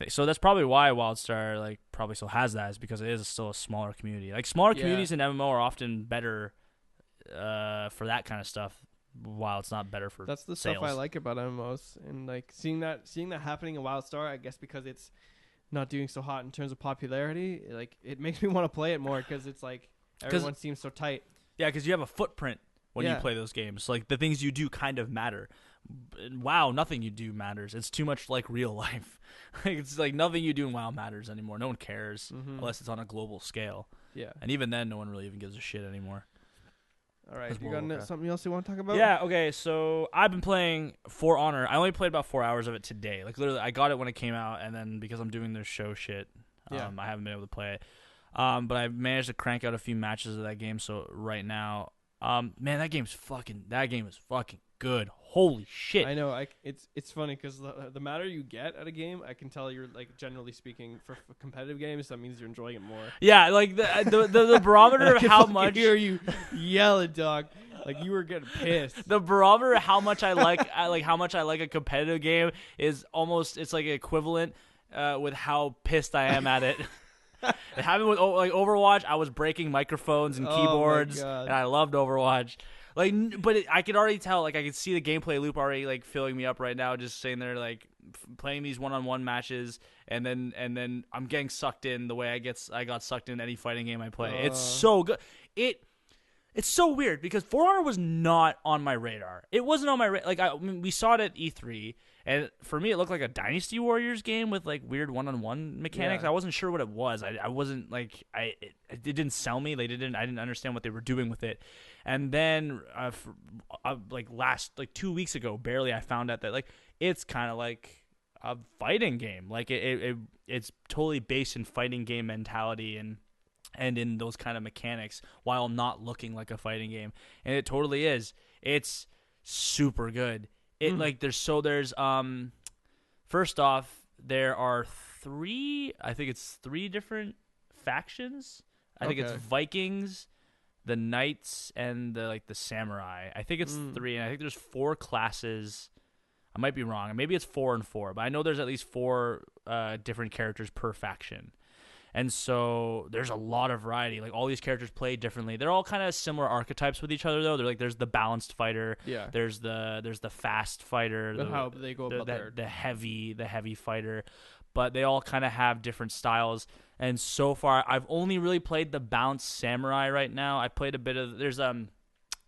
so that's probably why WildStar like probably still has that, is because it is still a smaller community. Like smaller communities in MMO are often better for that kind of stuff, while it's not better for that's the sales. stuff I like about MMOs, and like seeing that happening in WildStar, I guess because it's not doing so hot in terms of popularity, like it makes me want to play it more, because it's like everyone seems so tight. Yeah, because you have a footprint when you play those games. Like the things you do kind of matter. WoW, nothing you do matters. It's too much like real life. It's like nothing you do in WoW matters anymore. No one cares unless it's on a global scale. Yeah, and even then, no one really even gives a shit anymore. All right, you got something else you want to talk about? Yeah, okay, so I've been playing For Honor. I only played about 4 hours of it today. Like, literally, I got it when it came out, and then because I'm doing their show shit, I haven't been able to play it. But I managed to crank out a few matches of that game, so right now, man, that game is fucking good. Holy shit. I know. It's funny, because the matter you get at a game, I can tell you're, like, generally speaking, for competitive games, that means you're enjoying it more. Yeah, like, the barometer of how much... I hear you yell at dog. Like, you were getting pissed. The barometer of how much I like a competitive game is almost... It's, like, equivalent with how pissed I am at it. It happened with, like, Overwatch. I was breaking microphones and keyboards, and I loved Overwatch. Like, but I could already tell, like, I could see the gameplay loop already, like, filling me up right now, just sitting there, like, playing these one-on-one matches, and then I'm getting sucked in the way I got sucked in any fighting game I play. It's so good. It's so weird, because For Honor was not on my radar. It wasn't on my radar. Like, we saw it at E3, and for me, it looked like a Dynasty Warriors game with, like, weird one-on-one mechanics. Yeah. I wasn't sure what it was. I wasn't, like, it didn't sell me. I didn't understand what they were doing with it. And then, last 2 weeks ago, barely, I found out that, like, it's kind of like a fighting game. Like, it's totally based in fighting game mentality and in those kind of mechanics, while not looking like a fighting game. And it totally is. It's super good. There's first off, there are three different factions. I think it's Vikings, the Knights, and the Samurai. I think it's 3, and I think there's 4 classes. I might be wrong. Maybe it's 4 and 4, but I know there's at least 4 different characters per faction. And so there's a lot of variety. Like, all these characters play differently. They're all kind of similar archetypes with each other, though. They're like, there's the balanced fighter. Yeah. There's the fast fighter. How they go about the heavy fighter. But they all kind of have different styles. And so far, I've only really played the balanced samurai right now. I played a bit of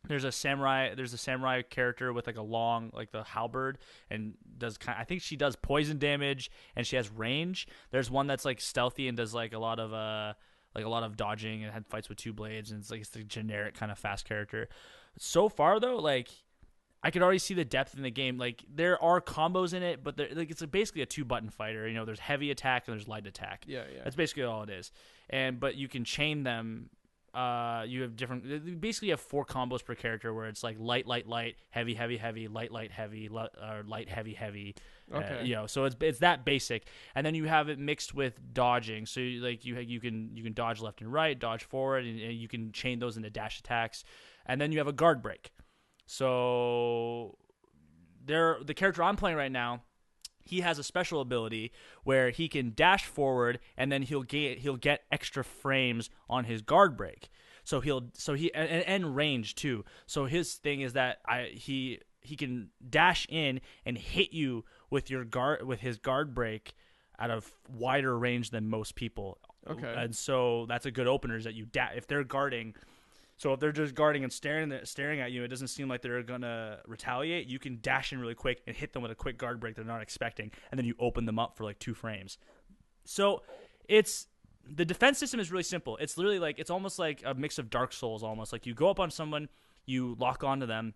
there's a samurai character with, like, a long, like, the halberd, and I think she does poison damage, and she has range. There's one that's, like, stealthy and does, like, a lot of dodging, and had fights with 2 blades, and it's the generic kind of fast character. So far, though, like, I could already see the depth in the game. Like, there are combos in it, but it's basically a 2-button fighter. You know, there's heavy attack and there's light attack. Yeah. That's basically all it is. But you can chain them. You have basically you have 4 combos per character, where it's like light, heavy, light, heavy, light, heavy. Okay. So it's that basic, and then you have it mixed with dodging. So you can dodge left and right, dodge forward, and you can chain those into dash attacks, and then you have a guard break. So the character I'm playing right now, he has a special ability where he can dash forward, and then he'll get extra frames on his guard break. So he and range too. So his thing is that he can dash in and hit you with his guard break at a wider range than most people. Okay. And so that's a good opener, is that if they're guarding. So if they're just guarding and staring at you, it doesn't seem like they're going to retaliate. You can dash in really quick and hit them with a quick guard break they're not expecting, and then you open them up for, like, 2 frames. So it's the defense system is really simple. It's literally like it's almost like a mix of Dark Souls. Almost like you go up on someone, you lock onto them.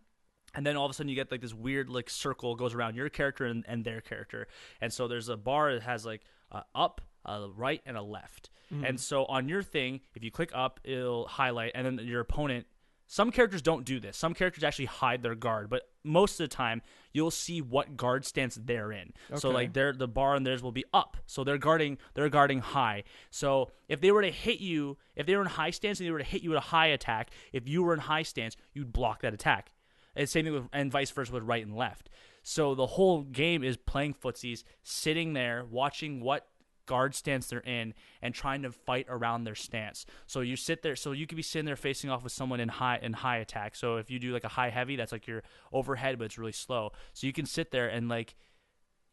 And then all of a sudden you get like this weird like circle goes around your character and their character. And so there's a bar that has like up, a right, and a left. Mm-hmm. And so on your thing, if you click up, it'll highlight. And then your opponent, some characters don't do this. Some characters actually hide their guard. But most of the time, you'll see what guard stance they're in. Okay. So like the bar on theirs will be up. So they're guarding high. So if they were to hit you, if they were in high stance and they were to hit you with a high attack, if you were in high stance, you'd block that attack. And same thing with, and vice versa with right and left. So the whole game is playing footsies, sitting there, watching what guard stance they're in, and trying to fight around their stance. So you sit there, so you could be sitting there facing off with someone in high attack. So if you do like a high heavy, that's like your overhead, but it's really slow. So you can sit there and like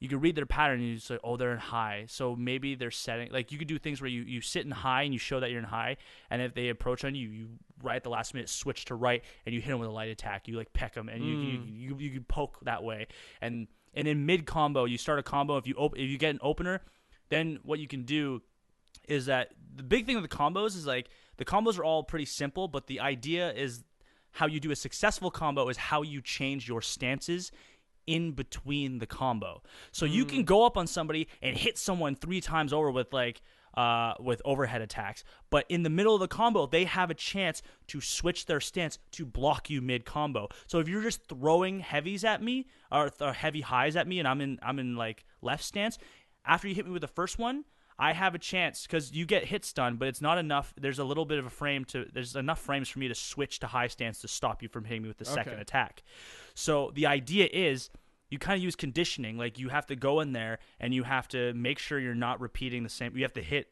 you can read their pattern and you just like, oh, they're in high. So maybe they're setting, like you could do things where you sit in high and you show that you're in high, and if they approach on you, you right at the last minute switch to right and you hit them with a light attack. You like peck them and you can poke that way. And in mid combo, you start a combo. If you get an opener, then what you can do is that the big thing with the combos is like the combos are all pretty simple, but the idea is how you do a successful combo is how you change your stances in between the combo. So you can go up on somebody and hit someone 3 times over with like with overhead attacks, but in the middle of the combo they have a chance to switch their stance to block you mid combo. So if you're just throwing heavies at me or heavy highs at me and I'm in like left stance, after you hit me with the first one, I have a chance because you get hit stun, but it's not enough. There's a little bit of a frame there's enough frames for me to switch to high stance to stop you from hitting me with the second attack. So the idea is you kind of use conditioning. Like you have to go in there and you have to make sure you're not repeating the same. You have to hit,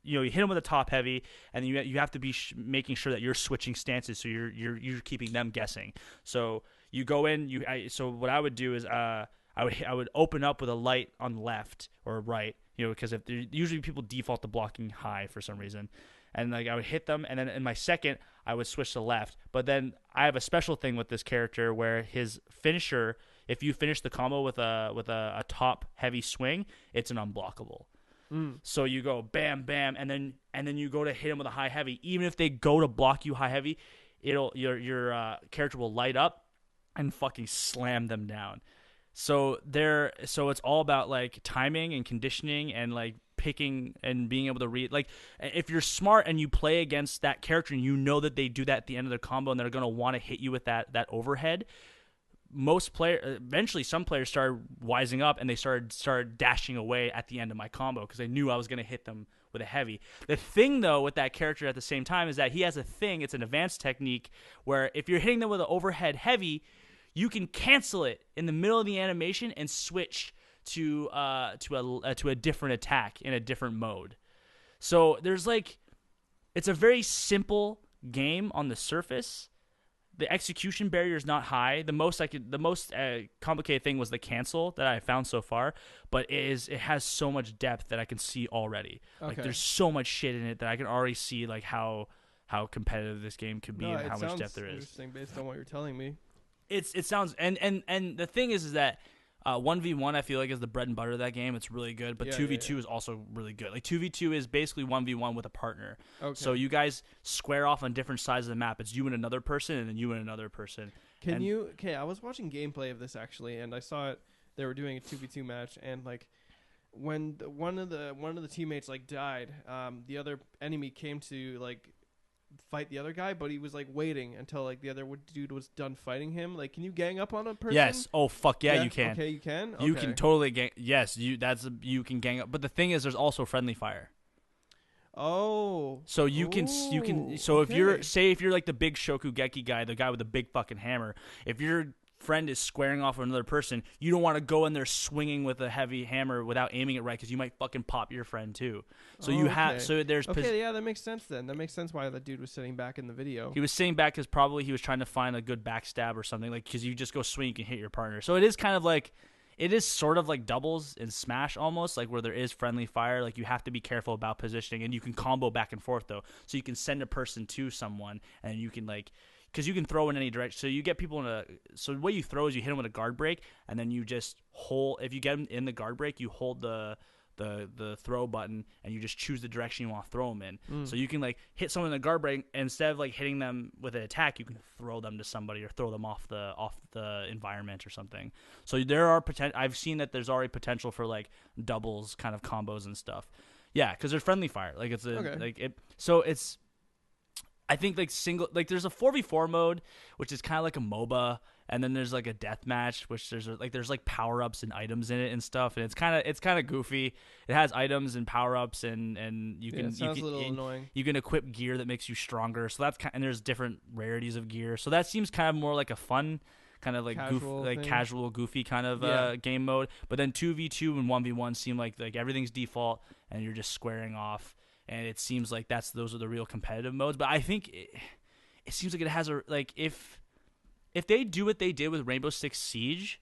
you hit them with a top heavy, and you have to be making sure that you're switching stances so you're keeping them guessing. So you go in. So what I would do is I would open up with a light on the left or right. Because if usually people default to blocking high for some reason, and like I would hit them, and then in my second I would switch to left. But then I have a special thing with this character where his finisher, if you finish the combo with a top heavy swing, it's an unblockable. So you go bam bam, and then you go to hit him with a high heavy. Even if they go to block you high heavy, your character will light up and fucking slam them down. So it's all about like timing and conditioning and like picking and being able to read. Like if you're smart and you play against that character and you know that they do that at the end of their combo and they're going to want to hit you with that overhead, eventually some players started wising up and they started dashing away at the end of my combo because they knew I was going to hit them with a heavy. The thing though with that character at the same time is that he has a thing. It's an advanced technique where if you're hitting them with an overhead heavy, you can cancel it in the middle of the animation and switch to a different attack in a different mode. So there's like, it's a very simple game on the surface. The execution barrier is not high. The most complicated thing was the cancel that I found so far, but it has so much depth that I can see already. Okay. Like there's so much shit in it that I can already see like how competitive this game could be and how much depth there is. Interesting based on what you're telling me. It sounds and the thing is that 1v1 I feel like is the bread and butter of that game. It's really good, but 2v2 is also really good. Like 2v2 is basically 1v1 with a partner. Okay. So you guys square off on different sides of the map. It's you and another person, and then you and another person. I was watching gameplay of this actually, and I saw it. They were doing a 2v2 match, and like when one of the teammates like died, the other enemy came to like fight the other guy, but he was like waiting until like the other dude was done fighting him. Like, can you gang up on a person? Yes. Oh fuck yeah, you can. Okay, you can. You can totally gang. Yes, you can gang up. But the thing is, there's also friendly fire. Oh. So you can. So if you're like the big Shokugeki guy, the guy with the big fucking hammer, if your friend is squaring off with another person, you don't want to go in there swinging with a heavy hammer without aiming it right because you might fucking pop your friend too. So there's yeah, that makes sense then. That makes sense why the dude was sitting back in the video. He was sitting back because probably he was trying to find a good backstab or something, like because you just go swing, you can hit your partner. So it is kind of like, it is sort of like doubles in Smash almost, like where there is friendly fire. Like you have to be careful about positioning, and you can combo back and forth though. So you can send a person to someone, and you can like, because you can throw in any direction. So you get people so the way you throw is you hit them with a guard break, and then you just hold. If you get them in the guard break, you hold the the throw button, and you just choose the direction you want to throw them in. So you can like hit someone in the guard break, and instead of like hitting them with an attack, you can throw them to somebody or throw them off the environment or something. So there are I've seen that there's already potential for like doubles kind of combos and stuff. Yeah, because there's friendly fire. Like it's like it. So it's. I think like there's a 4v4 mode, which is kind of like a MOBA, and then there's like a death match, which there's like power ups and items in it and stuff, and it's kind of goofy. It has items and power ups, and you can it sounds a little annoying. You can equip gear that makes you stronger. So that's and there's different rarities of gear. So that seems kind of more like a fun kind of like casual goofy kind of game mode. But then 2v2 and 1v1 seem like everything's default, and you're just squaring off. And it seems like those are the real competitive modes. But I think it seems like it has if they do what they did with Rainbow Six Siege,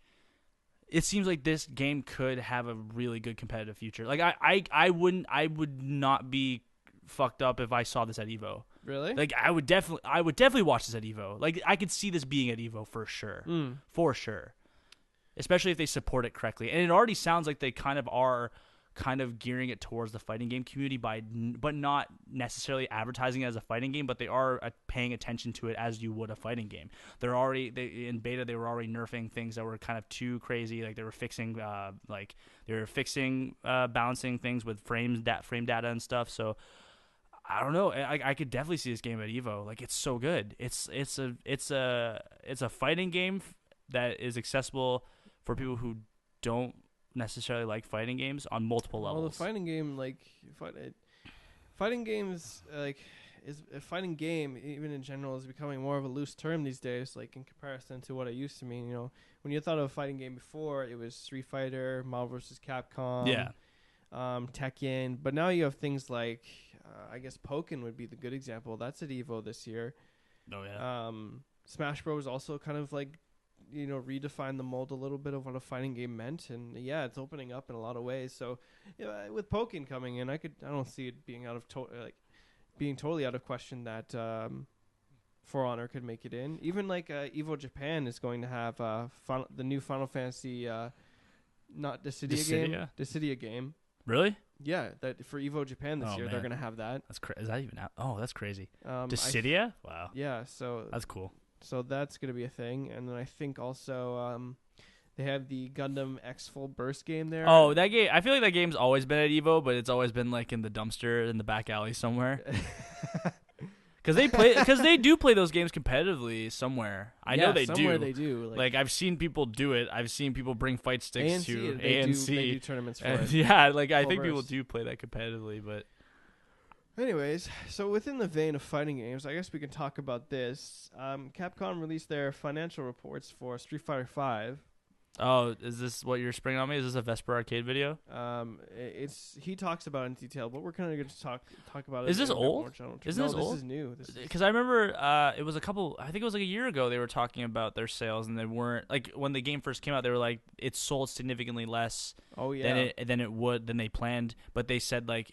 it seems like this game could have a really good competitive future. Like I would not be fucked up if I saw this at Evo. Really? Like I would definitely watch this at Evo. Like I could see this being at Evo for sure. For sure. Especially if they support it correctly. And it already sounds like they kind of are gearing it towards the fighting game community but not necessarily advertising it as a fighting game, but they are paying attention to it as you would a fighting game. In beta they were already nerfing things that were kind of too crazy. Like they were fixing balancing things with frame data and stuff. So I don't know. I could definitely see this game at Evo. Like it's so good. It's a fighting game that is accessible for people who don't necessarily like fighting games on multiple levels. Well, the fighting game, fighting games, is a fighting game, even in general, is becoming more of a loose term these days, like in comparison to what it used to mean. You know, when you thought of a fighting game before, it was Street Fighter, Marvel vs. Capcom, Tekken, but now you have things like, I guess Pokken would be the good example. That's at Evo this year. Oh yeah. Smash Bros. Also kind of like, redefine the mold a little bit of what a fighting game meant, and it's opening up in a lot of ways. So, with Pokken coming in, I don't see it being being totally out of question that For Honor could make it in. Even Evo Japan is going to have the new Final Fantasy, not Dissidia game. Really? Yeah, that for Evo Japan this year, they're going to have that. Is that even out? Oh, that's crazy. Dissidia? Wow. Yeah, so that's cool. So that's going to be a thing. And then I think also they have the Gundam X Full Burst game there. Oh, that game. I feel like that game's always been at Evo, but it's always been like in the dumpster in the back alley somewhere. Because they do play those games competitively somewhere. I know they do. Somewhere they do. Like I've seen people do it. I've seen people bring fight sticks to ANC. They do tournaments for it. Yeah, I think people do play that competitively, but... Anyways, so within the vein of fighting games, I guess we can talk about this. Capcom released their financial reports for Street Fighter V. Oh, is this what you're springing on me? Is this a Vesper Arcade video? He talks about it in detail, but we're kind of going to talk about it. Is this old? Isn't this old? This is new. Because I remember it was I think it was like a year ago they were talking about their sales, and they weren't, like when the game first came out, they were like, it sold significantly less than they planned, but they said like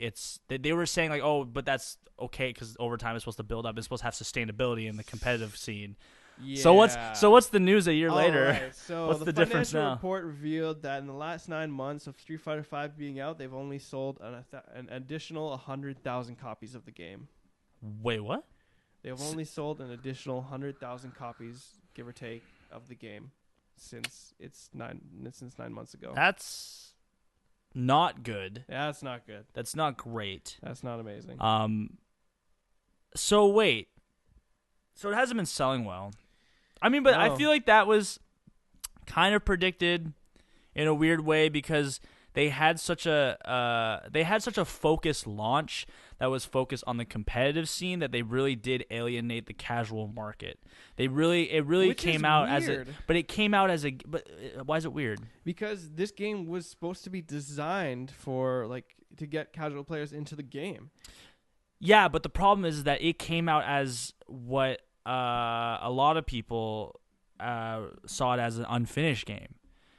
they were saying like, oh, but that's okay because over time it's supposed to build up, it's supposed to have sustainability in the competitive scene. Yeah. So what's the news a year later? Right. So what's the difference now? The report revealed that in the last 9 months of Street Fighter V being out, they've only sold an additional 100,000 copies of the game. Wait, what? They've only sold an additional 100,000 copies, give or take, of the game since 9 months ago. That's not good. Yeah, that's not good. That's not great. That's not amazing. So wait. So it hasn't been selling well. I mean, but No. I feel like that was kind of predicted in a weird way because they had such a focused launch that was focused on the competitive scene that they really did alienate the casual market. It really came out weird. but why is it weird? Because this game was supposed to be designed for to get casual players into the game. Yeah, but the problem is that it came out as what a lot of people saw it as an unfinished game.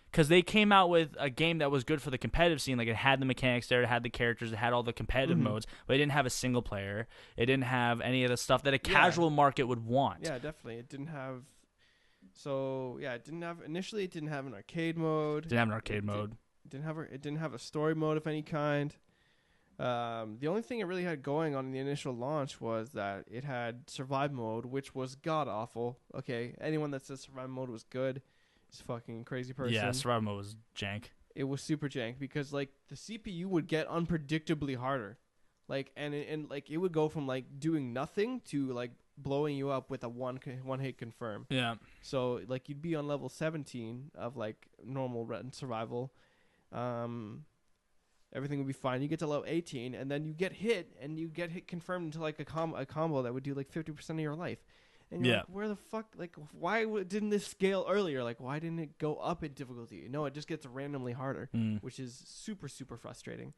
Because they came out with a game that was good for the competitive scene. Like, it had the mechanics there, it had the characters, it had all the competitive modes, but it didn't have a single player. It didn't have any of the stuff that a casual market would want. Yeah, definitely. It didn't have... So, yeah, initially it didn't have an arcade mode. Didn't have an arcade mode. It didn't have a story mode of any kind. The only thing it really had going on in the initial launch was that it had survive mode, which was god awful. Okay, anyone that says survive mode was good is a fucking crazy person. Yeah, survival mode was jank. It was super jank because like the CPU would get unpredictably harder, like and like it would go from like doing nothing to like blowing you up with a one hit confirm. Yeah. So like you'd be on level 17 of like normal survival. Everything would be fine. You get to level 18, and then you get hit confirmed into like a combo that would do like 50% of your life. And you're like, where the fuck? Like, why didn't this scale earlier? Like, why didn't it go up in difficulty? No, it just gets randomly harder, which is super, super frustrating.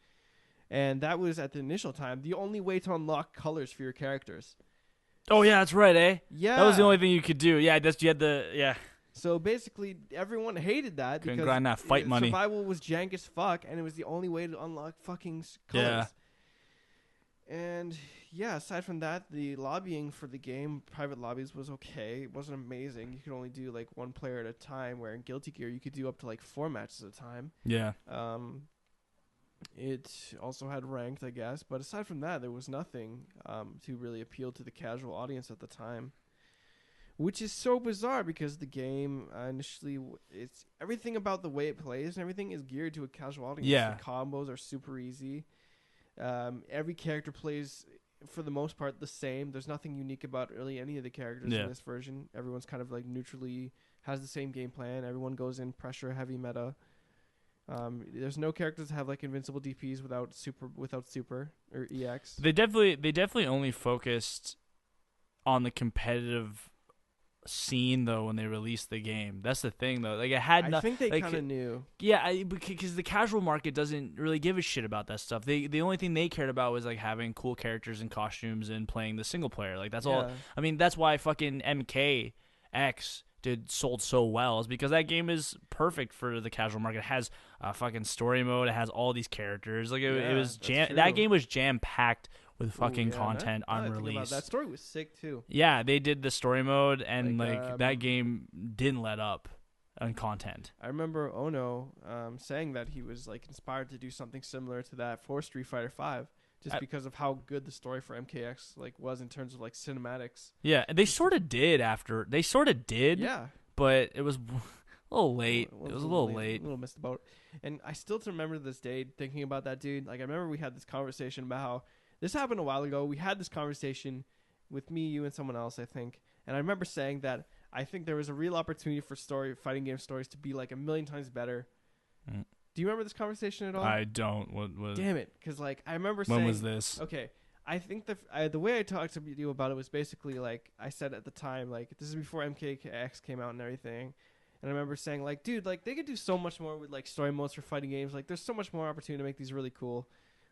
And that was at the initial time the only way to unlock colors for your characters. Oh yeah, that's right, eh? Yeah, that was the only thing you could do. Yeah, you had the So basically, everyone hated that couldn't because grind that fight money. Survival was jank as fuck, and it was the only way to unlock fucking colors. Yeah. And yeah, aside from that, the lobbying for the game, private lobbies, was okay. It wasn't amazing. You could only do like one player at a time, where in Guilty Gear you could do up to like 4 matches at a time. Yeah. It also had ranked, I guess, but aside from that, there was nothing to really appeal to the casual audience at the time. Which is so bizarre because the game initially, it's everything about the way it plays and everything is geared to a casual audience. Yeah. The combos are super easy. Every character plays, for the most part, the same. There's nothing unique about really any of the characters in this version. Everyone's kind of like neutrally has the same game plan. Everyone goes in pressure heavy meta. There's no characters that have like invincible DPs without super or EX. They definitely only focused on the competitive scene though when they released the game. That's the thing though. Like it had I think they like, kind of knew. Yeah, because the casual market doesn't really give a shit about that stuff. The only thing they cared about was like having cool characters and costumes and playing the single player. Like that's all. I mean, that's why fucking MKX sold so well, is because that game is perfect for the casual market. It has a fucking story mode. It has all these characters. Like it was that game was jam packed with fucking content on release. That story was sick too. Yeah, they did the story mode, and like that game didn't let up on content. I remember Ono saying that he was like inspired to do something similar to that for Street Fighter V, just because of how good the story for MKX like was in terms of like cinematics. Yeah, they sort of did Yeah, but it was a little late. It was a little late. A little missed the boat. And I still remember to this day thinking about that dude. Like I remember we had this conversation about how this happened a while ago. We had this conversation with me, you, and someone else, I think. And I remember saying that I think there was a real opportunity for fighting game stories to be like a million times better. Do you remember this conversation at all? I don't. What? Damn it. Because like I remember saying... When was this? Okay. I think the way I talked to you about it was basically like I said at the time, like this is before MKX came out and everything. And I remember saying like, dude, like they could do so much more with like story modes for fighting games. Like there's so much more opportunity to make these really cool.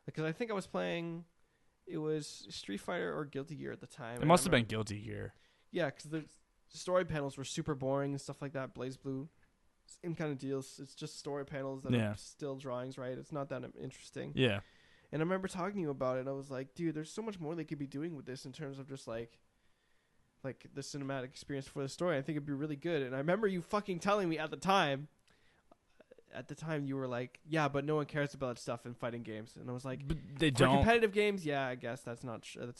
Because I think I was playing... It was Street Fighter or Guilty Gear at the time. It must have been Guilty Gear. Yeah, because the story panels were super boring and stuff like that. Blaze Blue, same kind of deals. It's just story panels that are still drawings, right? It's not that interesting. Yeah. And I remember talking to you about it, and I was like, dude, there's so much more they could be doing with this in terms of just like the cinematic experience for the story. I think it'd be really good. And I remember you fucking telling me at the time you were like, yeah, but no one cares about stuff in fighting games. And I was like, but they for don't. competitive games, yeah, I guess that's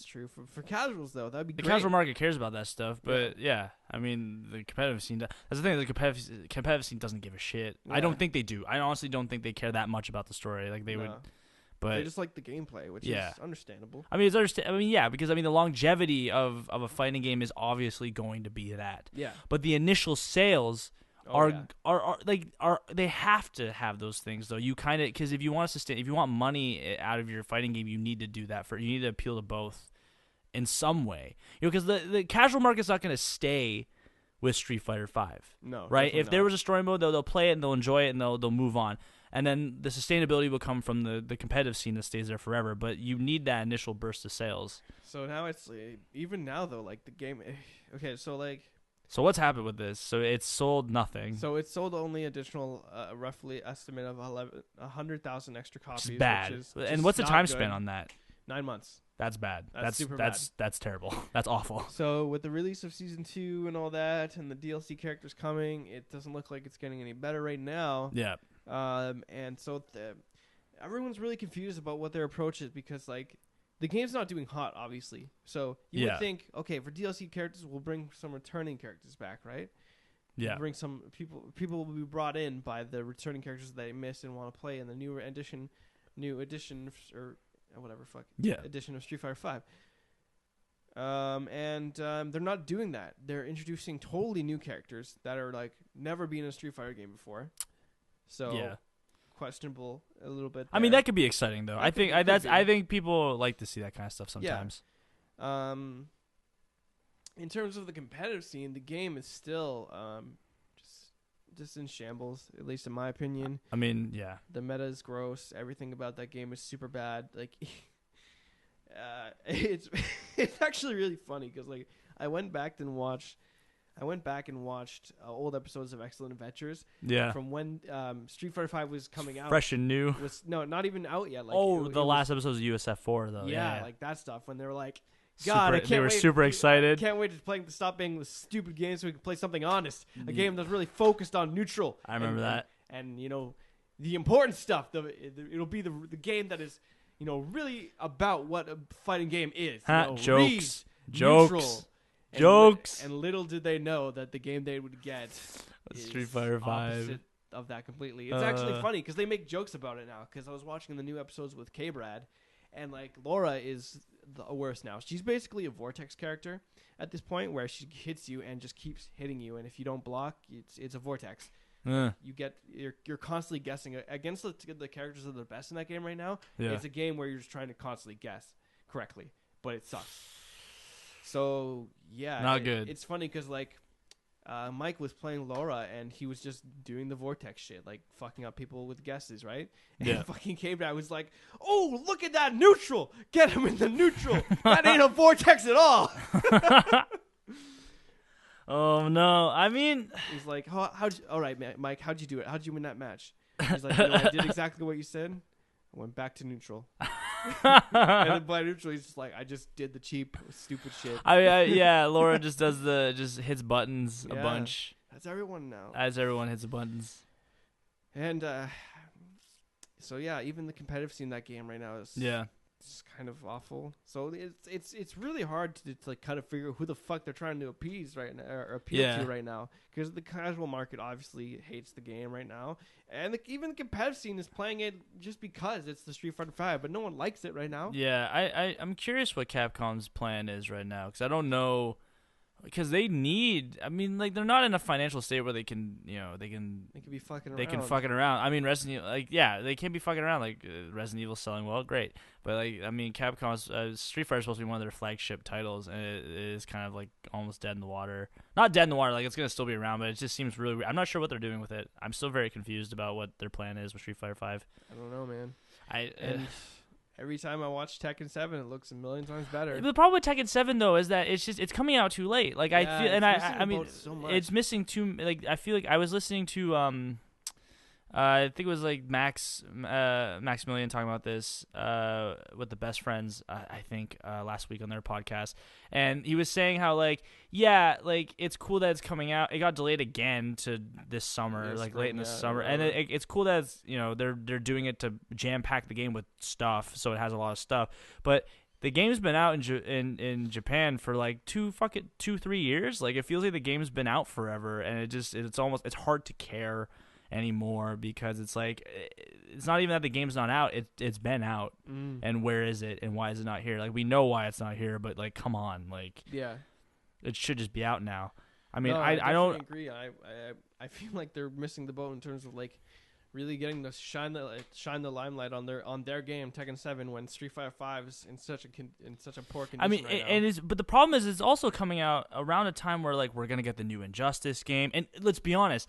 true. For casuals, though, that'd be the great. casual market cares about that stuff, but yeah, I mean, the competitive scene, that's the thing, the competitive scene doesn't give a shit. Yeah. I don't think they do. I honestly don't think they care that much about the story. Like, they would, but they just like the gameplay, which is understandable. I mean, because I mean, the longevity of a fighting game is obviously going to be that. Yeah. But the initial sales they have to have those things though. You kind of, because if you want money out of your fighting game, you need to do that. You need to appeal to both in some way. You know, because the casual market's not going to stay with Street Fighter V. No, right? If there was a story mode, they'll play it and they'll enjoy it and they'll move on. And then the sustainability will come from the competitive scene that stays there forever. But you need that initial burst of sales. So now it's even now though, like the game. Okay, so like. So what's happened with this? So it's sold nothing. So it sold only additional, roughly estimate of 100,000 extra copies. Which is bad. And what's the time span on that? 9 months. That's bad. That's super bad. That's terrible. That's awful. So with the release of Season 2 and all that, and the DLC characters coming, it doesn't look like it's getting any better right now. Yeah. And so everyone's really confused about what their approach is because like the game's not doing hot, obviously. So you would think, okay, for DLC characters, we'll bring some returning characters back, right? Yeah. We'll bring some people. People will be brought in by the returning characters that they missed and want to play in the new edition or whatever edition of Street Fighter V. They're not doing that. They're introducing totally new characters that are like never been in a Street Fighter game before. So questionable a little bit. I mean, that could be exciting though. I think people like to see that kind of stuff sometimes. Yeah. In terms of the competitive scene, the game is still just in shambles, at least in my opinion. I mean, yeah. The meta is gross. Everything about that game is super bad. Like, it's actually really funny because like I went back and watched old episodes of Excellent Adventures. Yeah. From when Street Fighter V was coming out. Fresh and new. No, not even out yet. Like, the last episode of USF4 though. Yeah, like that stuff when they were like, God, they were super excited. Can't wait to stop playing the stupid game so we can play something honest. A game that's really focused on neutral. I remember that. And you know, the important stuff. It'll be the game that is, you know, really about what a fighting game is. You know, jokes. And little did they know that the game they would get is Street Fighter V. Opposite of that completely. It's actually funny because they make jokes about it now. Because I was watching the new episodes with K-Brad, and like Laura is the worst now. She's basically a Vortex character at this point, where she hits you and just keeps hitting you, and if you don't block, it's a Vortex. You're constantly guessing against the characters that are the best in that game right now. Yeah. It's a game where you're just trying to constantly guess correctly, but it sucks. So yeah, not good. It's funny because like Mike was playing Laura and he was just doing the Vortex shit, like fucking up people with guesses, right? And fucking K-Brad was like, "Oh, look at that neutral! Get him in the neutral! That ain't a Vortex at all." Oh no! I mean, he's like, all right, Mike, how'd you do it? How'd you win that match? He's like, I did exactly what you said. I went back to neutral. And then by neutral, he's just like, I just did the cheap, stupid shit. Yeah, Laura just hits buttons a bunch. That's everyone now. As everyone hits the buttons. And so yeah, even the competitive scene in that game right now is it's kind of awful. So it's really hard to like kind of figure out who the fuck they're trying to appease right now or appeal to right now, because the casual market obviously hates the game right now, and even the competitive scene is playing it just because it's the Street Fighter V, but no one likes it right now. Yeah, I'm curious what Capcom's plan is right now, because I don't know. Because they need, I mean, like, they're not in a financial state where they can, you know, they can be fucking around. They can fucking around. I mean, Resident Evil, like, yeah, they can't be fucking around. Like, Resident Evil's selling well, great. But, like, I mean, Capcom's Street Fighter's supposed to be one of their flagship titles, and it is kind of, like, almost dead in the water. Not dead in the water, like, it's going to still be around, but it just seems really weird. I'm not sure what they're doing with it. I'm still very confused about what their plan is with Street Fighter V. I don't know, man. Every time I watch Tekken 7, it looks a million times better. The problem with Tekken 7 though is that it's coming out too late. Like I feel, and I mean, so it's missing too. Like I feel like I was listening to I think it was like Maximilian talking about this with the Best Friends, I think last week on their podcast, and he was saying how like it's cool that it's coming out. It got delayed again to this summer, late in the summer, and it's cool that it's, you know, they're doing it to jam pack the game with stuff, so it has a lot of stuff. But the game's been out in Japan for like 2-3 years. Like it feels like the game's been out forever, and it's hard to care anymore, because it's like it's not even that the game's not out, it's been out, and where is it and why is it not here? Like we know why it's not here, but like come on, like it should just be out now. I mean, I don't agree. I feel like they're missing the boat in terms of like really getting to shine the limelight on their game Tekken 7 when Street Fighter 5 is in such a poor condition. I mean, but the problem is it's also coming out around a time where like we're gonna get the new Injustice game, and let's be honest,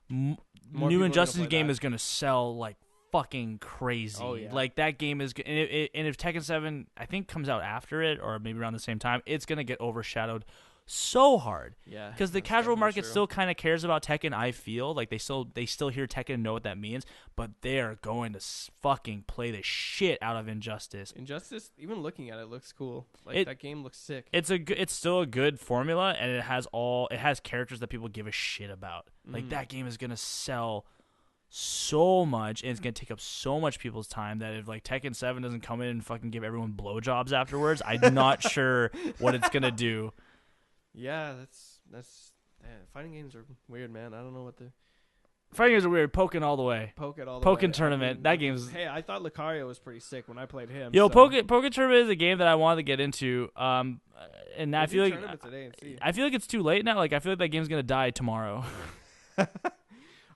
new Injustice game is going to sell like fucking crazy. Oh, yeah. Like that game is, and if Tekken 7 I think comes out after it or maybe around the same time, it's going to get overshadowed so hard. Yeah. Because the casual market still kind of cares about Tekken. I feel like they still hear Tekken and know what that means, but they are going to fucking play the shit out of Injustice. Injustice, even looking at it, looks cool. Like that game looks sick. It's still a good formula, and it has characters that people give a shit about. Like that game is gonna sell so much, and it's gonna take up so much people's time that if like Tekken 7 doesn't come in and fucking give everyone blowjobs afterwards, I'm not sure what it's gonna do. Yeah, that's fighting games are weird, man. I don't know what the Fighting games are weird. Pokken all the way. Pokken all the way. Pokken tournament. I mean, that game's. Hey, I thought Lucario was pretty sick when I played him. Yo, so. Pokken tournament is a game that I wanted to get into. And I feel like it's too late now. Like I feel like that game's gonna die tomorrow.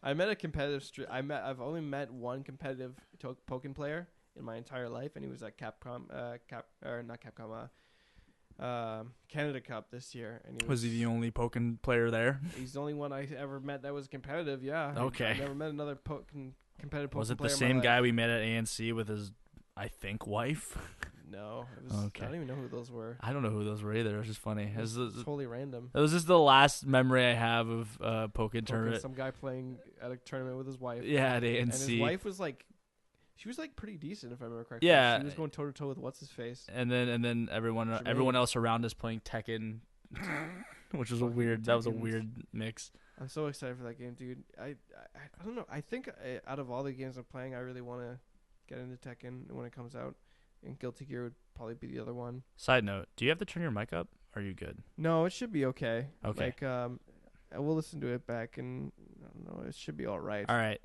I met a competitive. I've only met one competitive Pokken player in my entire life, and he was at Canada Cup this year. And was he the only Pokken player there? He's the only one I ever met that was competitive. Yeah. Okay. I never met another competitive Pokken Was it player the in my same life. guy we met at ANC with his, I think, wife? No. It was, Okay. I don't even know who those were. I don't know who those were either. It was just funny. It was Totally random. It was just the last memory I have of Pokken tournament. Some guy playing at a tournament with his wife. Yeah, at ANC. And his wife was like, she was like pretty decent if I remember correctly. Yeah. She was going toe to toe with what's his face. And then everyone else around us playing Tekken, which was a weird mix. I'm so excited for that game, dude. I don't know. I think out of all the games I'm playing, I really want to get into Tekken when it comes out. And Guilty Gear would probably be the other one. Side note: do you have to turn your mic up? Or are you good? No, it should be okay. Okay. Like I will listen to it back, and I don't know, it should be all right. All right.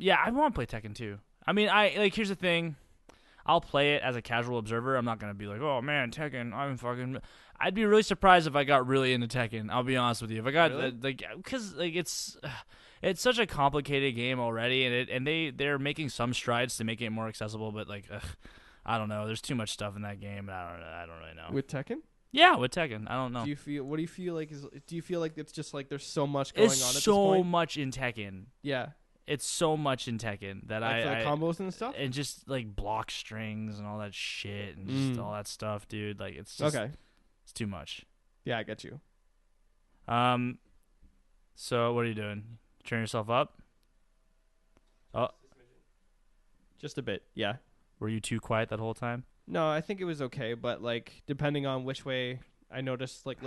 Yeah, I want to play Tekken too. I mean, here's the thing. I'll play it as a casual observer. I'm not gonna be like, oh man, Tekken. I'd be really surprised if I got really into Tekken. I'll be honest with you. If I got Really? because it's such a complicated game already, and they're making some strides to make it more accessible, but I don't know. There's too much stuff in that game, and I don't really know. With Tekken? Yeah, with Tekken, I don't know. What do you feel like do you feel like it's just like there's so much going on at this It's so point? much in Tekken. Yeah. It's so much in Tekken that Like I combos and stuff? and just like block strings and all that shit and just all that stuff, dude. Like it's just, Okay. it's too much. Yeah, I get you. So what are you doing? Turn yourself up? Oh, Just a bit. Yeah. were you too quiet that whole time? No, I think it was okay, but like depending on which way I noticed like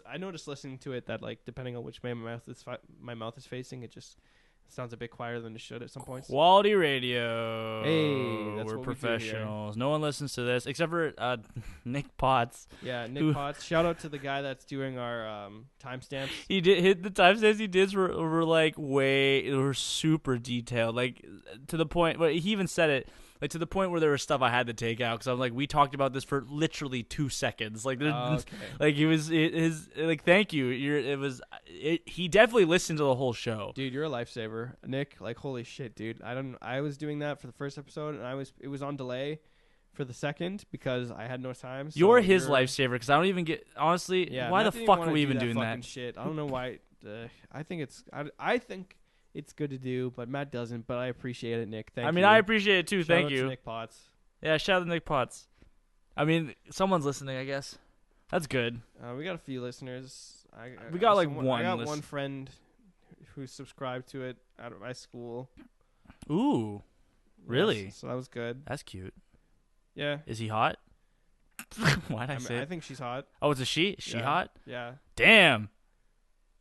I noticed listening to it that like depending on which way my mouth is facing, it just sounds a bit quieter than it should at some points. Quality radio. Hey, that's we're what we do professionals. No one listens to this except for Nick Potts. Yeah, Nick Potts. Shout out to the guy that's doing our timestamps. He did hit the timestamps he did were like were super detailed, like to the point. But he even said it. Like to the point where there was stuff I had to take out because I'm like, we talked about this for literally 2 seconds. Like, Okay. like he was his like, thank you. He definitely listened to the whole show. Dude, you're a lifesaver, Nick. Like, holy shit, dude. I was doing that for the first episode, and it was on delay for the second because I had no time. So You're his lifesaver because I don't even get honestly. Yeah, why Matt the didn't fuck wanna are we do even that doing fucking that? shit? I don't know why. I think it's good to do, but Matt doesn't. But I appreciate it, Nick. Thank you. I mean, I appreciate it too. Shout Thank out you, to Nick Potts. Yeah, shout out to Nick Potts. I mean, someone's listening, I guess. That's good. We got a few listeners. We got like one. one. I got one friend who subscribed to it out of my school. Ooh, really? Yes, so that was good. That's cute. Yeah. Is he hot? Why'd I say? I think she's hot. Oh, it's a she. Is she Yeah. hot? Yeah. Damn.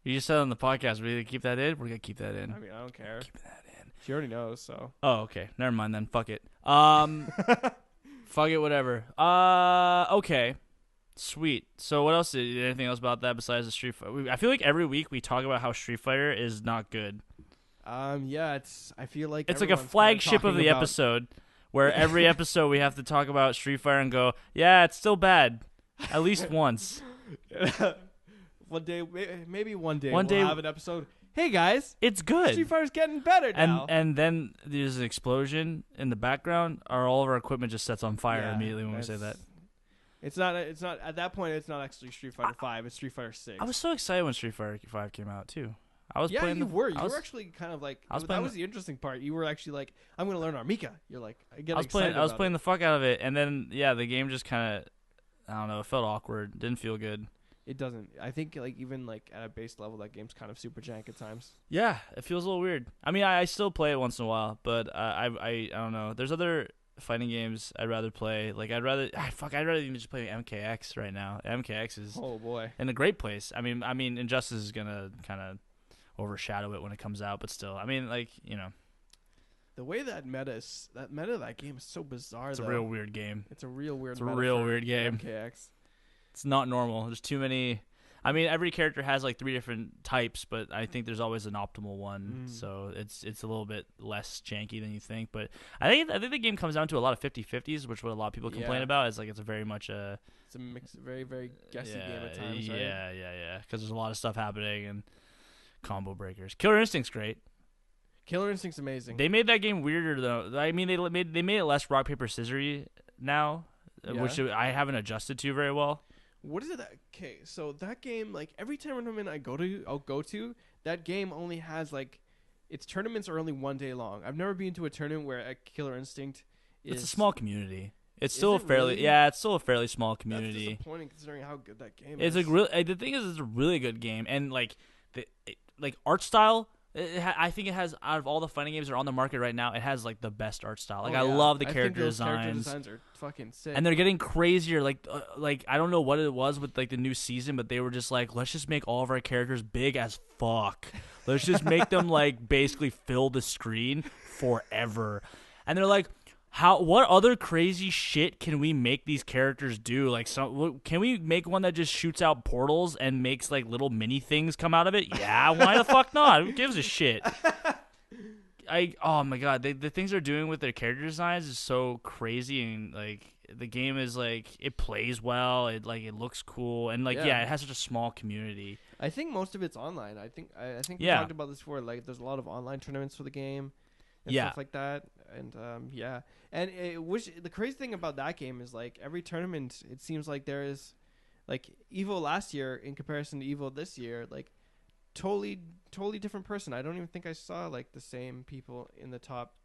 You just said on the podcast, we're gonna keep that in. We're gonna keep that in. I mean, I don't care. Keep that in. She already knows, so. Oh, okay. Never mind then. Fuck it. Fuck it. Whatever. Okay. Sweet. So what else? Anything else about that besides the Street Fighter? I feel like every week we talk about how Street Fighter is not good. Yeah. I feel like It's like a everyone's kinda flagship of talking the about- episode, where every episode we have to talk about Street Fighter and go, yeah, it's still bad, at least once. One day, maybe one day, One we'll day- have an episode. Hey guys, It's good. Street Fighter's getting better now. And then there's an explosion in the background, or all of our equipment just sets on fire Yeah, immediately when we say that. It's not at that point. It's not actually Street Fighter 5. It's Street Fighter 6. I was so excited when Street Fighter 5 came out too. I was yeah, playing. you were. I was, were actually kind of like. I was that playing was the interesting part. You were actually like, I'm going to learn Armika. You're like, I was playing. I was playing the fuck out of it, and then the game just kind of, I don't know, it felt awkward. Didn't feel good. It doesn't. I think like even like at a base level, that game's kind of super jank at times. Yeah, it feels a little weird. I mean, I still play it once in a while, but I don't know. There's other fighting games I'd rather play. Like I'd rather even just play MKX right now. MKX is Oh boy. in a great place. I mean, Injustice is gonna kind of. overshadow it when it comes out. But still, I mean, like, The way that meta of that game is so bizarre. it's a real weird game. It's a real weird. It's a real weird game. MKX. It's not normal. There's too many. I mean, every character has like 3 different types, but I think there's always an optimal one. So it's a little bit less janky than you think. But I think the game comes down to a lot of 50-50s, which what a lot of people complain about is like it's a very much a. It's a mix, very very guessy game at times. Right? Yeah. Because there's a lot of stuff happening and combo breakers. Killer Instinct's great. Killer Instinct's amazing. They made that game weirder though. I mean, they made it less rock paper scissory now, which I haven't adjusted to very well. What is it? Okay, so that game, like every tournament I'll go to, that game only has like, its tournaments are only 1 day long. I've never been to a tournament where a Killer Instinct is. It's a small community. It's still it's still a fairly small community. That's disappointing considering how good that game is. The thing is, it's a really good game, and like art style. I think it has, out of all the fighting games that are on the market right now, it has like the best art style. Like I love the character designs. Character designs are fucking sick, and they're getting crazier. Like I don't know what it was with like the new season, but they were just like, let's just make all of our characters big as fuck. Let's just make them like basically fill the screen forever. And they're like, what other crazy shit can we make these characters do? Like, can we make one that just shoots out portals and makes like little mini things come out of it? Yeah, why the fuck not? Who gives a shit? Oh my god, the things they're doing with their character designs is so crazy, and like the game is like, it plays well, it looks cool, and like it has such a small community. I think most of it's online. I think we talked about this before. Like, there's a lot of online tournaments for the game. And stuff like that, and and the crazy thing about that game is like every tournament, it seems like there is, like Evo last year in comparison to Evo this year, like totally different person. I don't even think I saw like the same people in the top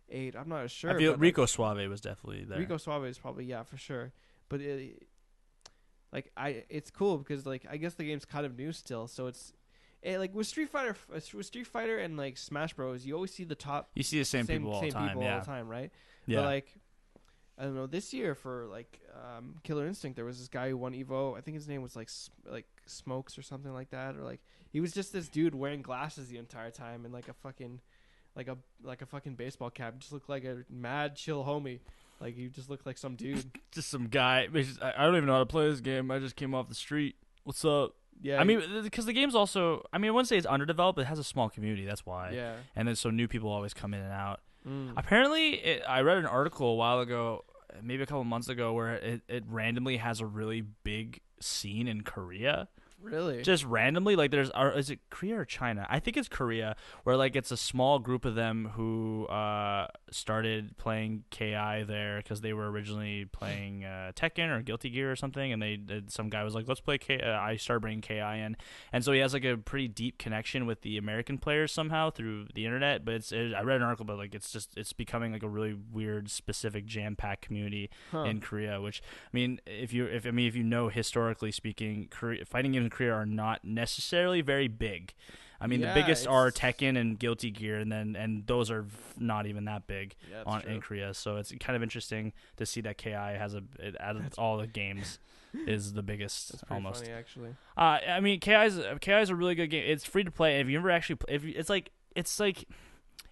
8. I'm not sure. I feel Rico Suave was definitely there. Rico Suave is probably for sure, but it's cool because like I guess the game's kind of new still, so it's. Like with Street Fighter and like Smash Bros, you always see the top. You see the same people all the time, right? Yeah. But like, I don't know. This year for like Killer Instinct, there was this guy who won Evo. I think his name was like Smokes or something like that, or like he was just this dude wearing glasses the entire time and like a fucking baseball cap. Just looked like a mad chill homie. Like you just looked like some dude. Just some guy. I don't even know how to play this game. I just came off the street. What's up? Yeah, I mean, because the game's also, I mean, I wouldn't say it's underdeveloped, but it has a small community. That's why. Yeah. And then so new people always come in and out. Apparently, I read an article a while ago, maybe a couple months ago, where it randomly has a really big scene in Korea. Really? Just randomly, like is it Korea or China? I think it's Korea, where like it's a small group of them who started playing KI there because they were originally playing Tekken or Guilty Gear or something, and some guy was like, let's play KI. I started bringing KI in, and so he has like a pretty deep connection with the American players somehow through the internet. But I read an article, but like it's becoming like a really weird, specific, jam-packed community in Korea. Which I mean, if you know historically speaking, fighting games in Korea are not necessarily very big. I mean, the biggest are Tekken and Guilty Gear, and those are not even that big in Korea. So it's kind of interesting to see that KI has out of all the games is the biggest. That's pretty almost funny, actually. I mean, KI is a really good game. It's free to play. If you ever actually,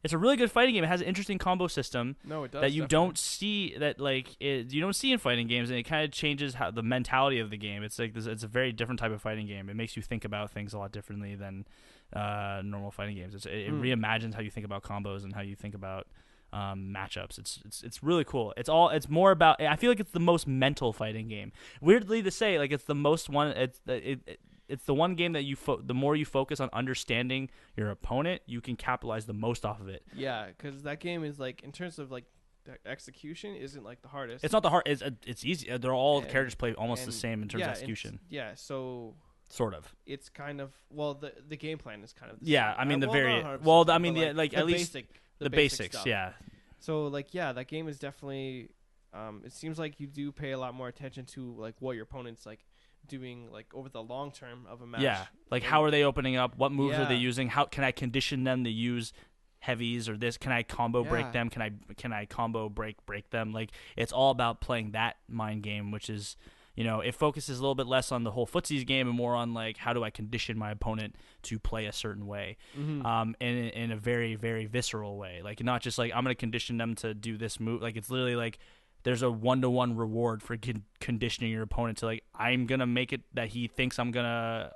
it's a really good fighting game. It has an interesting combo system that you don't see you don't see in fighting games, and it kind of changes how the mentality of the game. It's like it's a very different type of fighting game. It makes you think about things a lot differently than normal fighting games. It reimagines how you think about combos and how you think about matchups. It's really cool. It's more about. I feel like it's the most mental fighting game. Weirdly to say, like it's the most one. It's the one game that the more you focus on understanding your opponent, you can capitalize the most off of it. Yeah, because that game is like, in terms of like the execution, isn't like the hardest. It's not the hard. It's easy. They're all characters play almost the same in terms of execution. So sort of. It's kind of the game plan is kind of the same. I mean the basics. Stuff. Yeah. So like that game is definitely. It seems like you do pay a lot more attention to like what your opponent's like doing like over the long term of a match. Yeah, like how are they opening up? What moves are they using? How can I condition them to use heavies or this? Can I combo break them? Can I combo break them? Like it's all about playing that mind game, which is it focuses a little bit less on the whole footsies game and more on like how do I condition my opponent to play a certain way, in a very, very visceral way. Like not just like I'm gonna condition them to do this move. Like it's literally like there's a 1-to-1 reward for conditioning your opponent to like I'm gonna make it that he thinks I'm gonna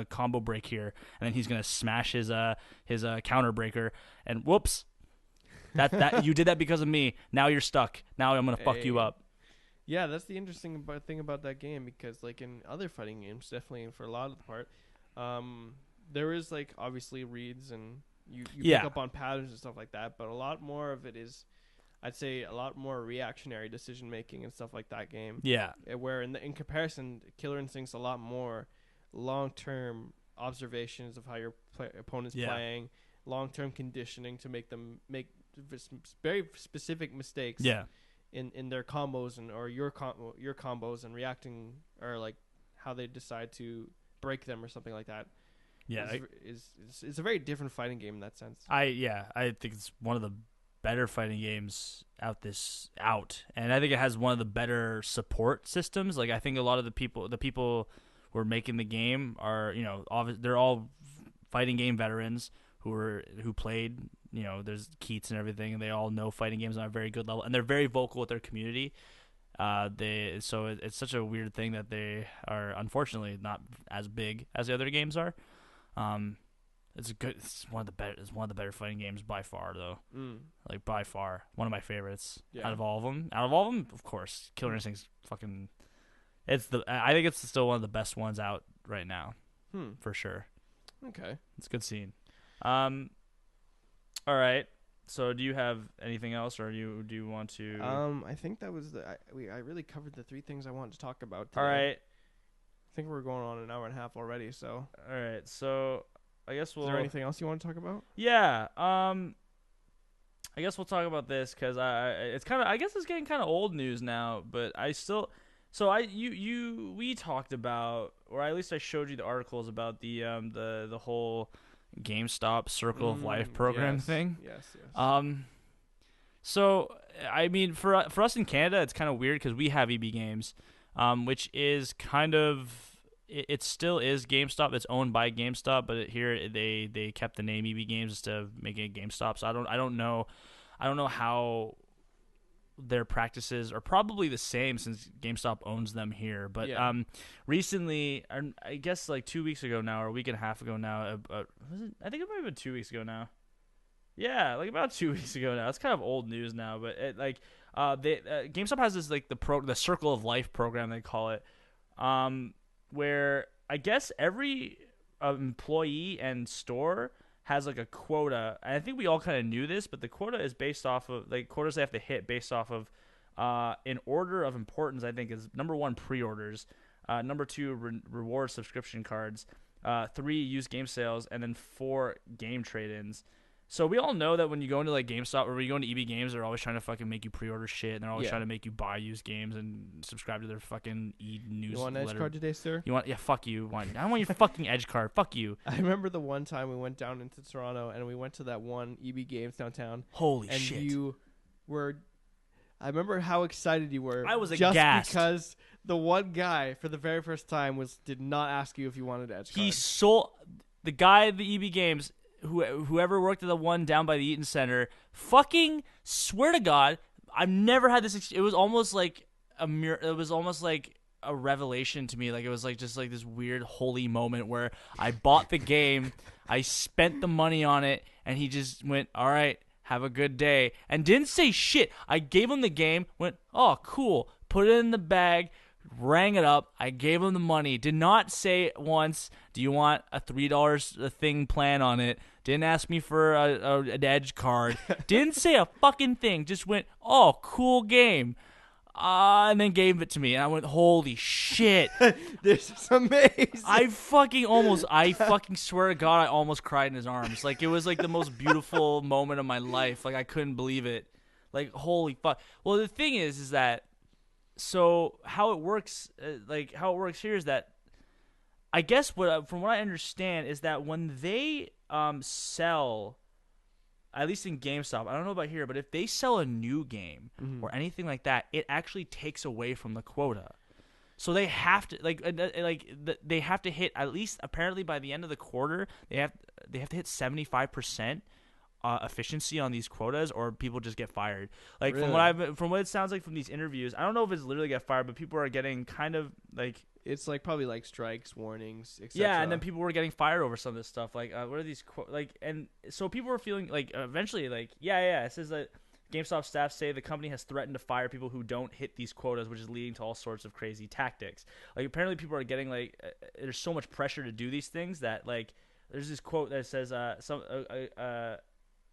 combo break here, and then he's gonna smash his counter breaker, and whoops, that you did that because of me. Now you're stuck. Now I'm gonna fuck you up. Yeah, that's the interesting thing about that game, because like in other fighting games, definitely for a lot of the part, there is like obviously reads and you pick up on patterns and stuff like that, but a lot more of it is, I'd say, a lot more reactionary decision making and stuff like that game. Yeah. Where in comparison, Killer Instinct's a lot more long term observations of how your opponent's playing, long term conditioning to make them make very specific mistakes. Yeah. In their combos or your combos, and reacting, or like how they decide to break them or something like that. Yeah, it's a very different fighting game in that sense. I think it's one of the better fighting games out, and I think it has one of the better support systems. Like I think a lot of the people who are making the game are, they're all fighting game veterans who played, there's Keats and everything, and they all know fighting games on a very good level, and they're very vocal with their community. So it's such a weird thing that they are unfortunately not as big as the other games are. It's one of the better fighting games by far, though. Like by far, one of my favorites out of all of them. Of course, Killer Instinct's fucking. I think it's still one of the best ones out right now, for sure. Okay, it's a good scene. All right. So, do you have anything else, or do you want to? I think that was I really covered the 3 things I wanted to talk about today. All right. I think we're going on an hour and a half already. So. All right. So, I guess we'll. Is there anything else you want to talk about? Yeah. I guess we'll talk about this because I guess it's getting kind of old news now, but I still. So we talked about, or at least I showed you the articles about the whole Gamestop Circle of Life program thing. Yes. So I mean, for us in Canada, it's kind of weird because we have EB Games, which is kind of it still is GameStop. It's owned by GameStop, but here they kept the name EB Games instead of making it GameStop. So I don't know how their practices are probably the same since GameStop owns them here. But recently, I guess like 2 weeks ago now, or a week and a half ago now, I think it might have been 2 weeks ago now. Yeah, like about 2 weeks ago now. It's kind of old news now, but GameStop has this like the Circle of Life program, they call it, where I guess every employee and store has like a quota. And I think we all kind of knew this, but the quota is based off of like quotas they have to hit based off of in order of importance. I think is number 1 pre-orders, number 2 reward subscription cards, 3 used game sales, and then 4 game trade-ins. So we all know that when you go into like GameStop or when you go into EB Games, they're always trying to fucking make you pre-order shit, and they're always trying to make you buy used games and subscribe to their fucking e-newsletter. You want an edge card today, sir? Fuck you. I don't want your fucking edge card. Fuck you. I remember the one time we went down into Toronto and we went to that one EB Games downtown. Holy shit. And you were... I remember how excited you were. I was just aghast. Because the one guy, for the very first time, did not ask you if you wanted an edge card. He sold... The guy at the EB Games... Whoever worked at the one down by the Eaton Center, fucking swear to God, I've never had this. It was almost like it was almost like a revelation to me. Like it was like just like this weird holy moment where I bought the game, I spent the money on it, and he just went, "All right, have a good day," and didn't say shit. I gave him the game, went, "Oh, cool," put it in the bag. Rang it up. I gave him the money. Did not say once, do you want a $3 thing plan on it? Didn't ask me for an edge card. Didn't say a fucking thing. Just went, oh, cool game. And then gave it to me. And I went, holy shit. This is amazing. I fucking swear to God, I almost cried in his arms. Like, it was like the most beautiful moment of my life. Like, I couldn't believe it. Like, holy fuck. Well, the thing is that, so how it works here is that I guess from what I understand is that when they sell, at least in GameStop, I don't know about here, but if they sell a new game or anything like that, it actually takes away from the quota. So they have to they have to hit at least apparently by the end of the quarter they have to hit 75% efficiency on these quotas, or people just get fired. Like Really? from what it sounds like from these interviews, I don't know if it's literally get fired, but people are getting kind of like It's like probably like strikes, warnings, etc. yeah, and then people were getting fired over some of this stuff. Like, what are these and so people were feeling like eventually like yeah. It says that GameStop staff say the company has threatened to fire people who don't hit these quotas, which is leading to all sorts of crazy tactics. Like apparently people are getting like there's so much pressure to do these things that like there's this quote that says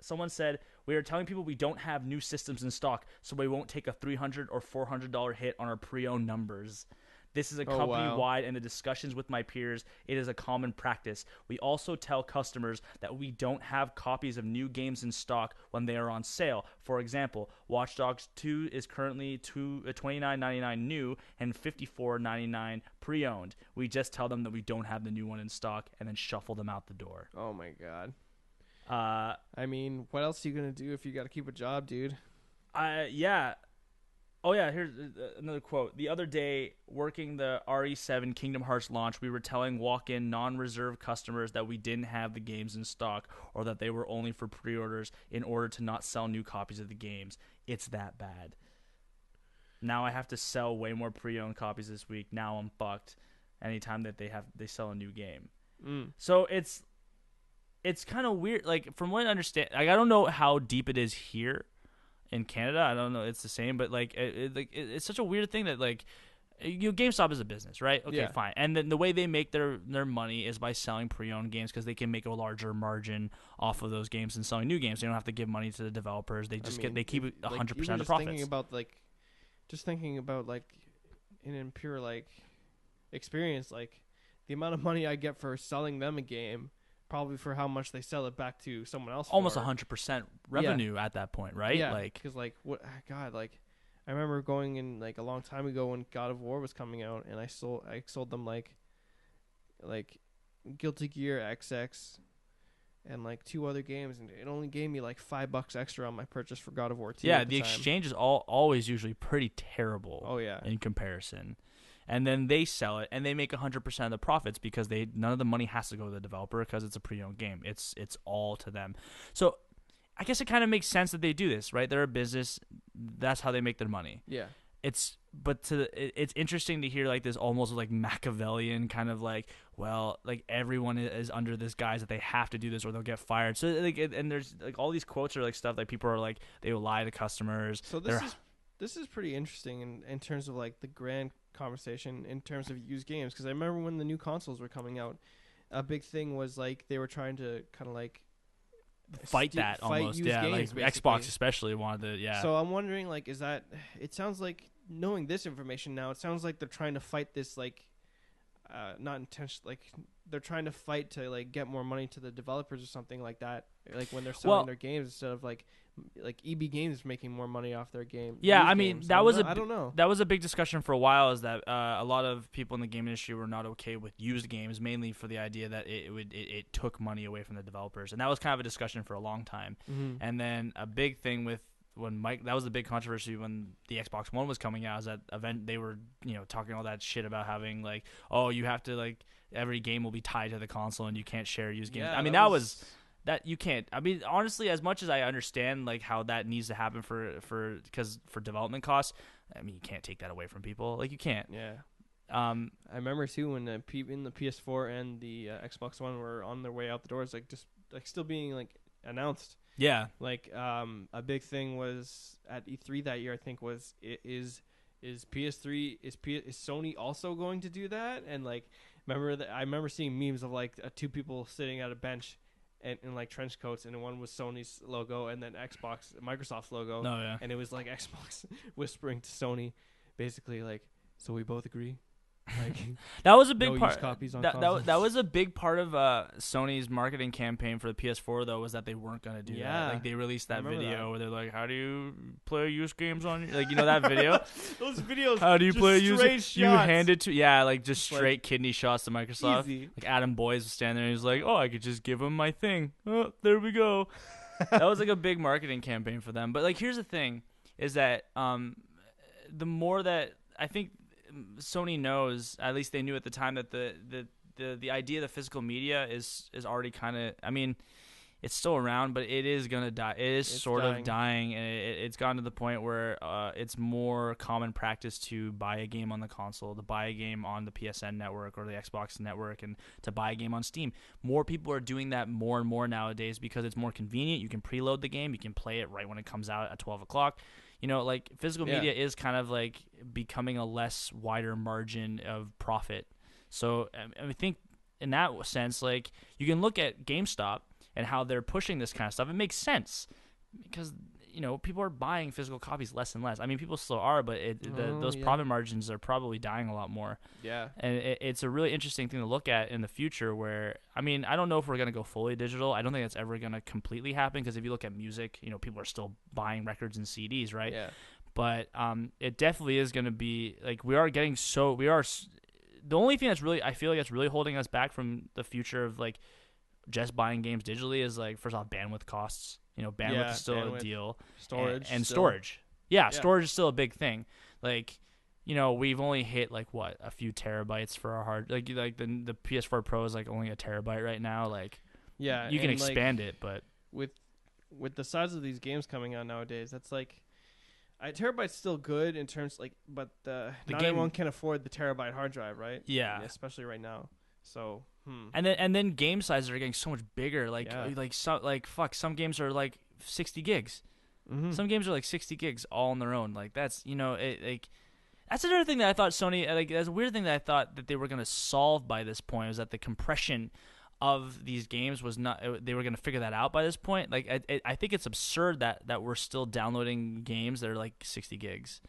someone said, "We are telling people we don't have new systems in stock, so we won't take a $300 or $400 hit on our pre-owned numbers. This is a company-wide, and the discussions with my peers, it is a common practice. We also tell customers that we don't have copies of new games in stock when they are on sale. For example, Watch Dogs 2 is currently $29.99 new and $54.99 pre-owned. We just tell them that we don't have the new one in stock and then shuffle them out the door." Oh my god. I mean, what else are you gonna do if you got to keep a job, dude? Yeah. Oh, yeah, here's another quote. "The other day, working the RE7 Kingdom Hearts launch, we were telling walk-in non-reserve customers that we didn't have the games in stock or that they were only for pre-orders in order to not sell new copies of the games. It's that bad. Now I have to sell way more pre-owned copies this week. Now I'm fucked anytime that they sell a new game." So it's kind of weird. Like, from what I understand, like, I don't know how deep it is here in Canada. I don't know. It's the same, but like, it's such a weird thing that like, GameStop is a business, right? Okay, Yeah. fine. And then the way they make their money is by selling pre-owned games because they can make a larger margin off of those games and selling new games. They don't have to give money to the developers. They just they keep 100% of the profits. Thinking about like in pure like experience, like the amount of money I get for selling them a game. Probably for how much they sell it back to someone else. Almost 100% revenue at that point, right? Yeah, like because like what God, like I remember going in like a long time ago when God of War was coming out, and I sold them like Guilty Gear XX and like 2 other games, and it only gave me like $5 extra on my purchase for God of War 2. Yeah, the exchange is always usually pretty terrible. Oh yeah, in comparison. And then they sell it, and they make 100% of the profits because none of the money has to go to the developer because it's a pre-owned game. It's all to them. So I guess it kind of makes sense that they do this, right? They're a business. That's how they make their money. Yeah. It's interesting to hear like this almost like Machiavellian kind of like, well, like everyone is under this guise that they have to do this or they'll get fired. So like, and there's like all these quotes are like stuff like people are like they will lie to customers. So this is pretty interesting in terms of like the grand conversation in terms of used games, because I remember when the new consoles were coming out, a big thing was like they were trying to kind of like fight almost, yeah, games, like basically. Xbox especially wanted to, yeah. So I'm wondering, like, is that? It sounds like, knowing this information now, it sounds like they're trying to fight this, like, not intentionally, like they're trying to fight to like get more money to the developers or something like that, like when they're selling their games instead of like EB Games making more money off their game. Yeah, I mean games. I don't know. That was a big discussion for a while. Is that a lot of people in the game industry were not okay with used games, mainly for the idea that it took money away from the developers, and that was kind of a discussion for a long time. Mm-hmm. And then a big thing with that was the big controversy when the Xbox One was coming out. Is that event they were talking all that shit about having like, oh, you have to like every game will be tied to the console and you can't share used games. Yeah, I mean that was. That you can't. I mean, honestly, as much as I understand like how that needs to happen for development costs, I mean, you can't take that away from people. Like you can't. Yeah. I remember too when the PS4 and the Xbox One were on their way out the doors, like just like still being like announced. Yeah. Like a big thing was at E3 that year. I think was is PS3 is Sony also going to do that? And like I remember seeing memes of like 2 people sitting at a bench. And in like trench coats, and one was Sony's logo, and then Microsoft's logo. Oh yeah. And it was like Xbox whispering to Sony, basically like, so we both agree. Like that was a big part. Copies on that was a big part of Sony's marketing campaign for the PS4 though, was that they weren't gonna do that. Like they released that video where they're like, "How do you play used games on like that video?" Those videos. How do you play used? Shots. You hand it to just straight like, kidney shots to Microsoft. Easy. Like Adam Boyes was standing there, and he's like, "Oh, I could just give him my thing. Oh, there we go." That was like a big marketing campaign for them. But like, here's the thing: is that the more that I think. Sony knows, at least they knew at the time, that the idea of the physical media is already kind of, I mean, it's still around, but it is gonna die. It's sort of dying, and it's gotten to the point where it's more common practice to buy a game on the console, to buy a game on the PSN network or the Xbox network, and to buy a game on Steam. More people are doing that more and more nowadays because it's more convenient. You can preload the game, you can play it right when it comes out at 12 o'clock. You know, like, physical media is kind of like becoming a less wider margin of profit. So I think in that sense, like, you can look at GameStop and how they're pushing this kind of stuff. It makes sense because, you know, people are buying physical copies less and less. I mean, people still are, but those profit margins are probably dying a lot more. Yeah. And it's a really interesting thing to look at in the future where, I mean, I don't know if we're going to go fully digital. I don't think that's ever going to completely happen because if you look at music, you know, people are still buying records and CDs, right? Yeah. But it definitely is going to be, like, the only thing that's really, I feel like that's really holding us back from the future of, like, just buying games digitally is, like, first off, bandwidth costs. You know, bandwidth is still a deal. Storage. And storage. Yeah, storage is still a big thing. Like, you know, we've only hit, like, what, a few terabytes for our hard, like the PS4 Pro is, like, only a terabyte right now. Like, yeah, you can expand it, but with the size of these games coming out nowadays, that's like, a terabyte's still good in terms, like, but not everyone can afford the terabyte hard drive, right? Yeah, especially right now. So, and then game sizes are getting so much bigger. Like, some games are like 60 gigs. Mm-hmm. Some games are like 60 gigs all on their own. Like, that's, you know, that's another thing that I thought Sony, like, that's a weird thing that I thought that they were going to solve by this point, was that the compression of these games was not, they were going to figure that out by this point. Like, I think it's absurd that we're still downloading games that are like 60 gigs.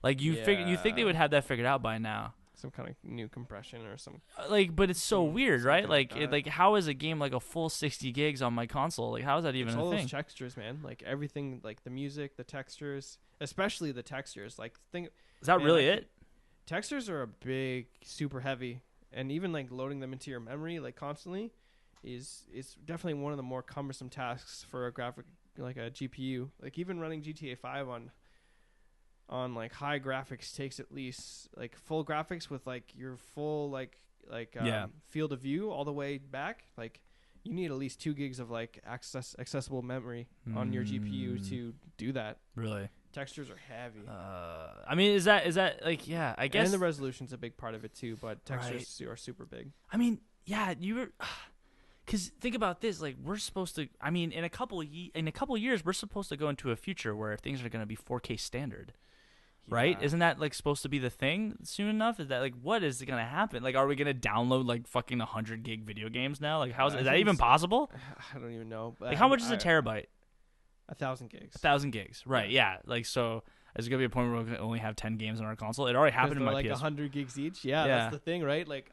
Like, you think they would have that figured out by now. Some kind of new compression or some, like, but it's so weird, right? Like, how is a game like a full 60 gigs on my console? Like, how is that even a thing? All those textures, man. Like, everything, like the music, the textures, especially the textures. Like, is that really it? Textures are a big, super heavy, and even like loading them into your memory, like, constantly, is definitely one of the more cumbersome tasks for a graphic, like a GPU. Like, even running GTA 5 on like high graphics takes at least, like, full graphics with like your full like field of view all the way back. Like, you need at least 2 gigs of like accessible memory on your GPU to do that. Really? Textures are heavy. I mean, is that like, yeah, I guess. And the resolution's a big part of it too, but textures are super big. I mean, yeah, because think about this, like, we're supposed to, I mean, in a couple of years, we're supposed to go into a future where things are going to be 4K standard. Right? Isn't that, like, supposed to be the thing soon enough? Is that, like, what is going to happen? Like, are we going to download, like, fucking 100 gig video games now? Like, is that even possible? I don't even know. But like, how much is a terabyte? 1,000 gigs. 1,000 gigs. Right, yeah. Like, so is it going to be a point where we only have 10 games on our console? It already happened in my like PS. 100 gigs each? Yeah, that's the thing, right? Like,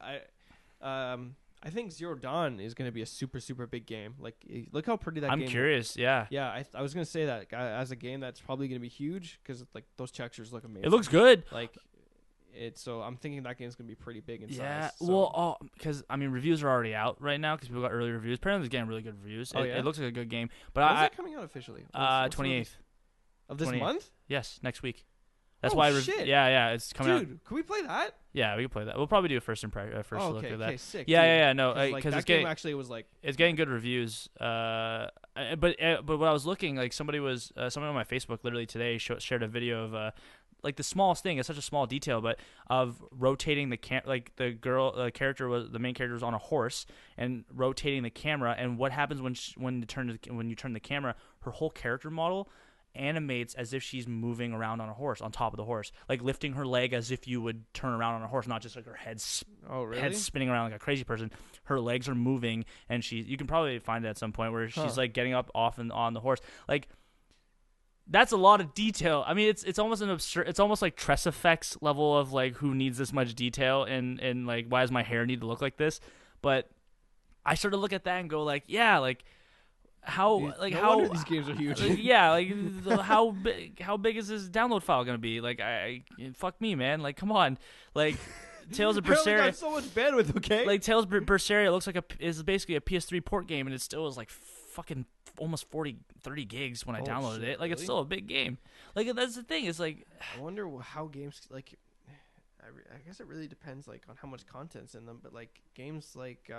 I think Zero Dawn is going to be a super, super big game. Like, look how pretty that game is. I'm curious, yeah. Yeah, I was going to say that as a game that's probably going to be huge because, like, those textures look amazing. It looks good. Like, so I'm thinking that game's going to be pretty big in size. Yeah, so. well, because, I mean, reviews are already out right now because people got early reviews. Apparently, it's getting really good reviews. It looks like a good game. But When's it coming out officially? 28th. Of this month? Yes, next week. That's why. Shit. Yeah, it's coming out. Dude, can we play that? Yeah, we can play that. We'll probably do a first look at that. Okay, sick. Yeah, no, because that game actually was like, it's getting good reviews. But when I was looking, like, someone on my Facebook literally today shared a video of like the smallest thing. It's such a small detail, but of rotating the like the main character was on a horse and rotating the camera, and what happens when you turn the camera, her whole character model animates as if she's moving around on a horse, on top of the horse, like lifting her leg as if you would turn around on a horse, not just like her head spinning around like a crazy person. Her legs are moving, and you can probably find it at some point where she's like getting up off and on the horse. Like, that's a lot of detail. I mean, it's almost it's almost like Tress Effects level of, like, who needs this much detail and like, why does my hair need to look like this? But I sort of look at that and go, like, yeah, like, how these games are huge. Yeah, like, how big is this download file gonna be? Like, fuck me, man. Like, come on. Like, Tales of Berseria got so much bandwidth. Okay. Like, Tales of Berseria looks like is basically a PS3 port game, and it still is like fucking almost 30 gigs when I downloaded it. Like, really? It's still a big game. Like, that's the thing. It's like, I wonder how games, like, I I guess it really depends like on how much content's in them. But like games like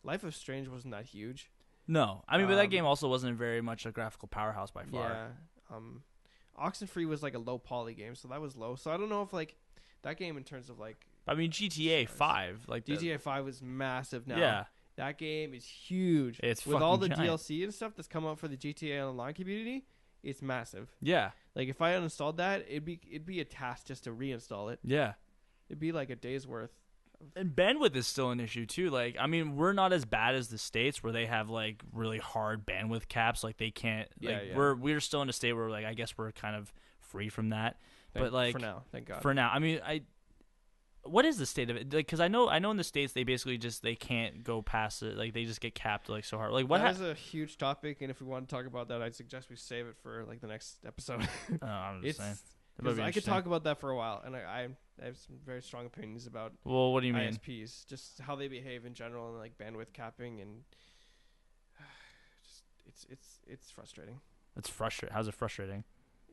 Life is Strange wasn't that huge. No, I mean, but that game also wasn't very much a graphical powerhouse by far. Yeah. Oxenfree was like a low poly game, so that was low. So I don't know if like that game in terms of like. I mean, GTA 5, like GTA 5 is massive now. Yeah, that game is huge. It's with all the giant. DLC and stuff that's come out for the GTA Online community. It's massive. Yeah, like if I uninstalled that, it'd be a task just to reinstall it. Yeah, it'd be like a day's worth. And bandwidth is still an issue too. Like, I mean, we're not as bad as the States where they have like really hard bandwidth caps. Like they can't. Like we're still in a state where like I guess we're kind of free from that. But like for now, thank God. For now, I mean, what is the state of it? Like, because I know in the States they basically just they can't go past it. Like they just get capped like so hard. Like what? That is a huge topic, and if we want to talk about that, I'd suggest we save it for like the next episode. I'm just saying. Because I could talk about that for a while, and I have some very strong opinions about. Well, what do you mean? ISPs, just how they behave in general, and like bandwidth capping, and just it's frustrating. It's frustrating. How's it frustrating?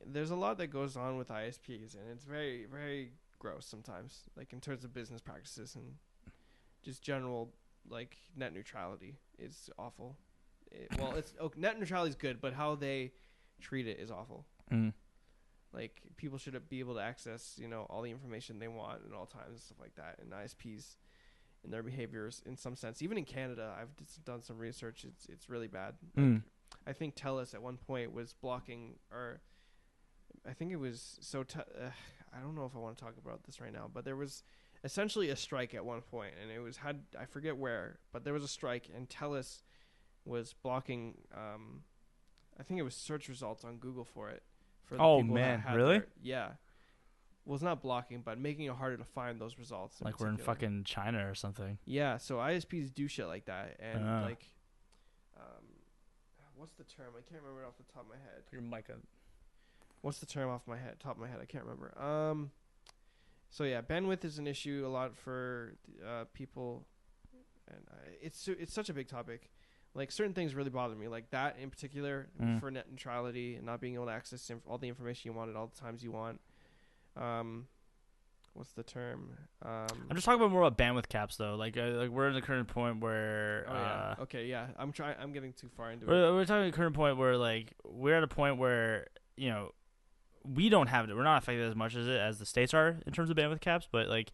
There's a lot that goes on with ISPs, and it's very very gross sometimes, like in terms of business practices and just general like net neutrality is awful. Net neutrality is good, but how they treat it is awful. Mm. Like people should be able to access, all the information they want at all times and stuff like that. And ISPs and their behaviors, in some sense, even in Canada, I've done some research. It's really bad. Like, I think TELUS at one point was blocking, or I think it was I don't know if I want to talk about this right now, but there was essentially a strike at one point, and it was I forget where, but there was a strike, and TELUS was blocking. I think it was search results on Google for it. Oh man, really? Yeah. Well, it's not blocking, but making it harder to find those results. Like we're in fucking China or something. Yeah, so ISPs do shit like that, and what's the term? I can't remember it off the top of my head. Your mic on. What's the term top of my head? I can't remember. So yeah, bandwidth is an issue a lot for people, and it's such a big topic. Like certain things really bother me, like that in particular for net neutrality and not being able to access all the information you want at all the times you want. What's the term? I'm just talking about more about bandwidth caps though. Like we're in the current point where. I'm getting too far into it. We're talking the current point where like we're at a point where we don't have it. We're not affected as much as the States are in terms of bandwidth caps, but like,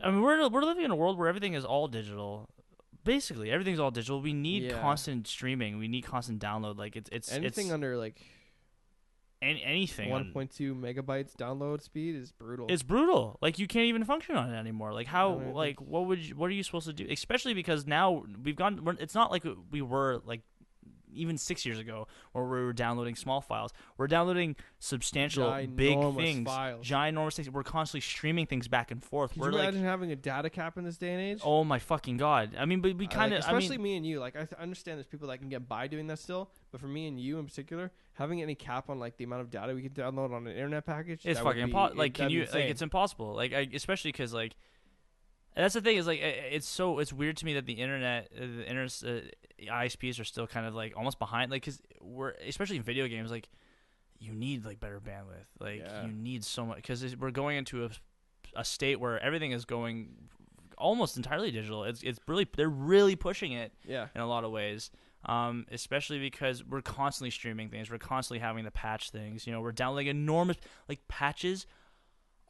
I mean, we're living in a world where everything is all digital. Basically, everything's all digital. We need constant streaming. We need constant download. Like it's anything under like anything 1.2 megabytes download speed is brutal. It's brutal. Like you can't even function on it anymore. Like how? Like what are you supposed to do? Especially because now we've gone. It's not like we were like even 6 years ago where we were downloading small files. We're downloading substantial big things, ginormous things. We're constantly streaming things back and forth. Can you imagine having a data cap in this day and age? Oh my fucking God. I mean, but we kind of, especially me and you, like I understand there's people that can get by doing that still, but for me and you in particular, having any cap on like the amount of data we can download on an internet package, it's fucking impossible. Like can you, like it's impossible. Like especially because like, that's the thing is like it's weird to me that the internet ISPs are still kind of like almost behind, like because we're especially in video games, like you need like better bandwidth, like you need so much because we're going into a state where everything is going almost entirely digital. It's really they're really pushing it in a lot of ways, especially because we're constantly streaming things, we're constantly having to patch things. We're downloading enormous patches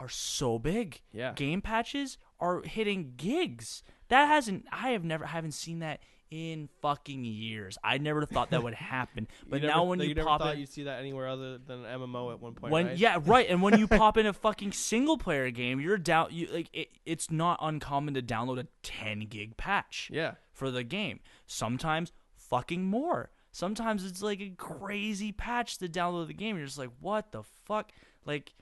are so big. Yeah, game patches are hitting gigs. I haven't seen that in fucking years. I never thought that would happen. But now when you never pop thought in, you'd see that anywhere other than MMO at one point, right? Yeah, right. And when you pop in a fucking single player game, it's not uncommon to download a 10 gig patch. Yeah. For the game. Sometimes fucking more. Sometimes it's like a crazy patch to download the game. You're just like, what the fuck? Like,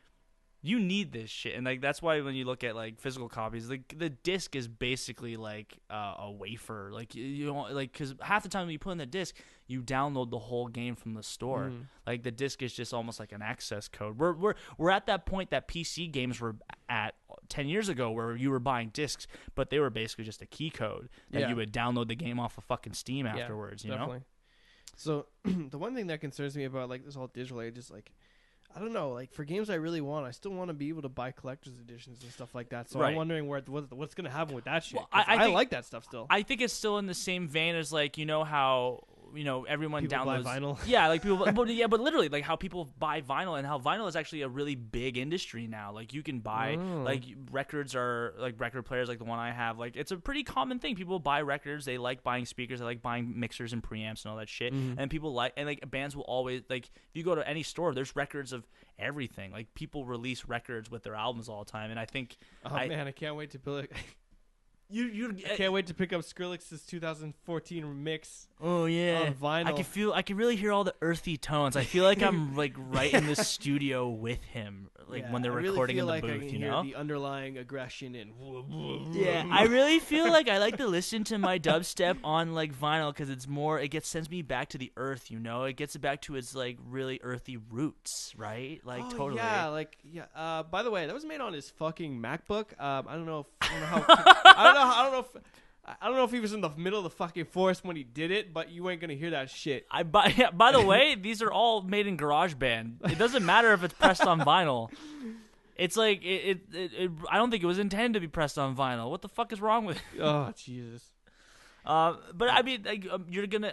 you need this shit, and like that's why when you look at like physical copies, like the disc is basically like a wafer. Like because half the time when you put in the disc, you download the whole game from the store. Like the disc is just almost like an access code. We're at that point that PC games were at 10 years ago, where you were buying discs, but they were basically just a key code that you would download the game off of fucking Steam afterwards. You definitely. know. So the one thing that concerns me about like this whole digital age is like, I don't know. Like for games I really want, I still want to be able to buy collector's editions and stuff like that. So Right. I'm wondering what's gonna happen with that shit. Well, 'Cause I I think- like that stuff still. I think it's still in the same vein as like how everyone People downloads buy vinyl. Yeah, like people, but literally like how people buy vinyl and how vinyl is actually a really big industry now. Like you can buy like records are like record players like the one I have. Like it's a pretty common thing. People buy records. They like buying speakers. They like buying mixers and preamps and all that shit. And people like bands will always like if you go to any store, there's records of everything. Like people release records with their albums all the time. And I think Man, I can't wait to build. you I can't wait to pick up Skrillex's 2014 mix. Oh yeah, on vinyl. I can really hear all the earthy tones. I feel like I'm like right in the studio with him, like when they're recording in the booth. I can hear the underlying aggression and. Yeah, I really feel like I like to listen to my dubstep on like vinyl because it's more. Sends me back to the earth. It gets it back to its like really earthy roots, right? Like totally. Yeah, by the way, that was made on his fucking MacBook. I don't know if he was in the middle of the fucking forest when he did it, but you ain't gonna hear that shit. By the way, these are all made in GarageBand. It doesn't matter if it's pressed on vinyl. It's like I don't think it was intended to be pressed on vinyl. What the fuck is wrong with it? Oh Jesus. But I mean, like, you're gonna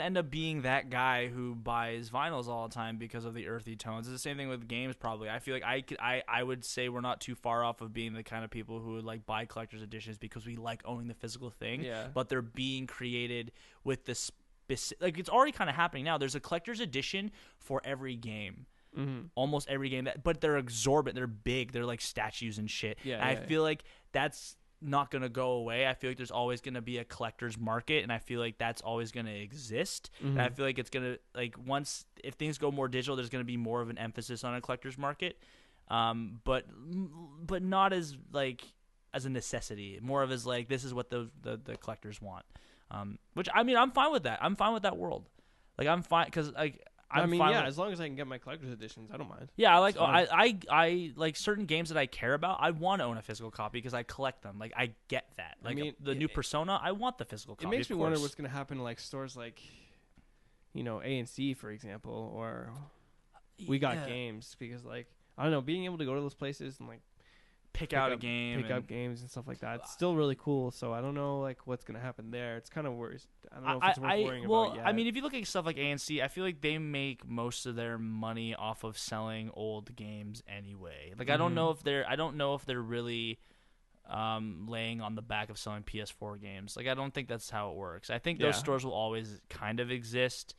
end up being that guy who buys vinyls all the time because of the earthy tones. It's the same thing with games, probably. I feel like I would say we're not too far off of being the kind of people who would like buy collector's editions because we like owning the physical thing. Yeah. But they're being created with this like it's already kind of happening now. There's a collector's edition for every game. Mm-hmm. Almost every game, but they're exorbitant. They're big. They're like statues and shit. Yeah. And I feel like that's not going to go away. I feel like there's always going to be a collector's market, and I feel like that's always going to exist. And I feel like it's going to, like, if things go more digital, there's going to be more of an emphasis on a collector's market, but not as, like, as a necessity. More of as, like, this is what the collectors want. Which, I mean, I'm fine with that. I'm fine with that world. Like, I'm fine, because, like, as long as I can get my collector's editions, I don't mind. Yeah, I like certain games that I care about. I want to own a physical copy because I collect them. Like I get that. Like the new Persona, I want the physical copy. It makes me wonder what's going to happen to like stores like, A&C for example, or We Got Games, because like I don't know, being able to go to those places and like pick out games and stuff like that. It's still really cool. So I don't know like what's gonna happen there. It's kind of worrisome. I don't know if it's worth worrying about yet. I mean, if you look at stuff like A&C, I feel like they make most of their money off of selling old games anyway. Like I don't know if they're really laying on the back of selling PS4 games. Like I don't think that's how it works. I think those stores will always kind of exist.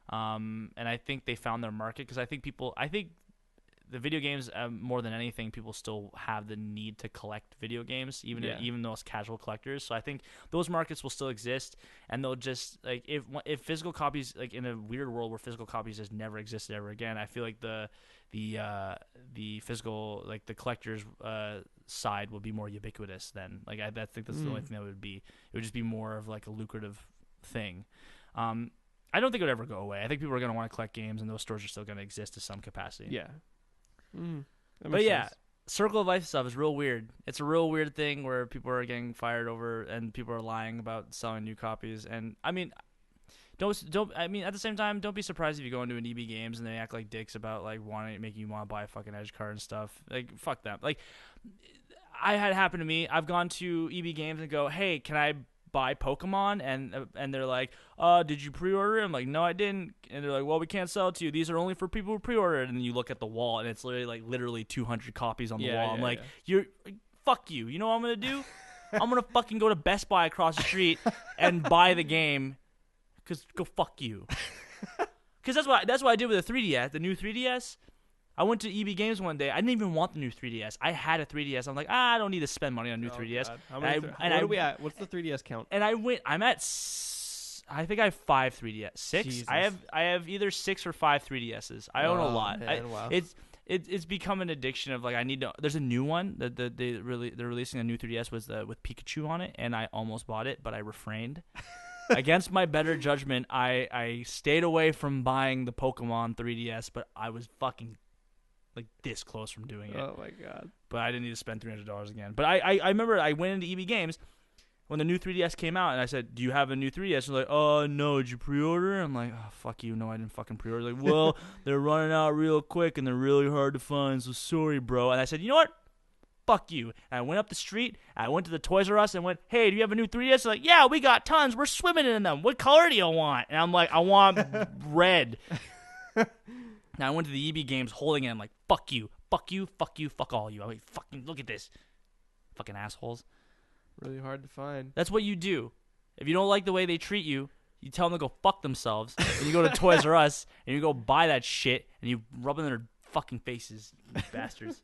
And I think they found their market because I think the video games, more than anything, people still have the need to collect video games, even those casual collectors. So I think those markets will still exist, and they'll just like if physical copies, like in a weird world where physical copies just never existed ever again. I feel like the physical, like the collectors side would be more ubiquitous then. Like I think that's the only thing that would be. It would just be more of like a lucrative thing. I don't think it would ever go away. I think people are going to want to collect games, and those stores are still going to exist to some capacity. Yeah. But yeah, Circle of Life stuff is real weird. It's a real weird thing where people are getting fired over and people are lying about selling new copies. And I mean, at the same time, don't be surprised if you go into an EB Games and they act like dicks about like making you want to buy a fucking Edge card and stuff. Like fuck them. Like I had it happen to me. I've gone to EB Games and go, hey, can I buy Pokemon? And they're like, did you pre-order it? I'm like, no, I didn't. And they're like, well, we can't sell it to you. These are only for people who pre-ordered. And then you look at the wall and it's literally 200 copies on the wall. I'm like, fuck you. You know what I'm gonna do? I'm gonna fucking go to Best Buy across the street and buy the game. Cause go fuck you. Cause that's what I did with the 3DS, the new 3DS. I went to EB Games one day. I didn't even want the new 3DS. I had a 3DS. I'm like, I don't need to spend money on new 3DS. What are we at? What's the 3DS count? And I'm at, I think I have 5 3DS. 6? Jesus. I have either 6 or 5 3DSs. I own a lot. Man, wow. It's become an addiction of like I need to. There's a new one that they're releasing a new 3DS with Pikachu on it, and I almost bought it, but I refrained. Against my better judgment, I stayed away from buying the Pokemon 3DS, but I was fucking like this close from doing it. Oh my god! But I didn't need to spend $300 again. But I remember I went into EB Games, when the new 3DS came out, and I said, "Do you have a new 3DS?" They're like, "Oh no, did you pre-order?" I'm like, "Oh fuck you, no, I didn't fucking pre-order." Like, well, they're running out real quick, and they're really hard to find. So sorry, bro. And I said, "You know what? Fuck you." And I went up the street. I went to the Toys R Us and went, "Hey, do you have a new 3DS?" They're like, "Yeah, we got tons. We're swimming in them. What color do you want?" And I'm like, "I want red." Now I went to the EB Games holding it. I'm like, "Fuck you, fuck you, fuck you, fuck all you." I'm like, "Fucking look at this, fucking assholes." Really hard to find. That's what you do. If you don't like the way they treat you, you tell them to go fuck themselves. And you go to Toys R Us and you go buy that shit and you rub it in their fucking faces, you bastards.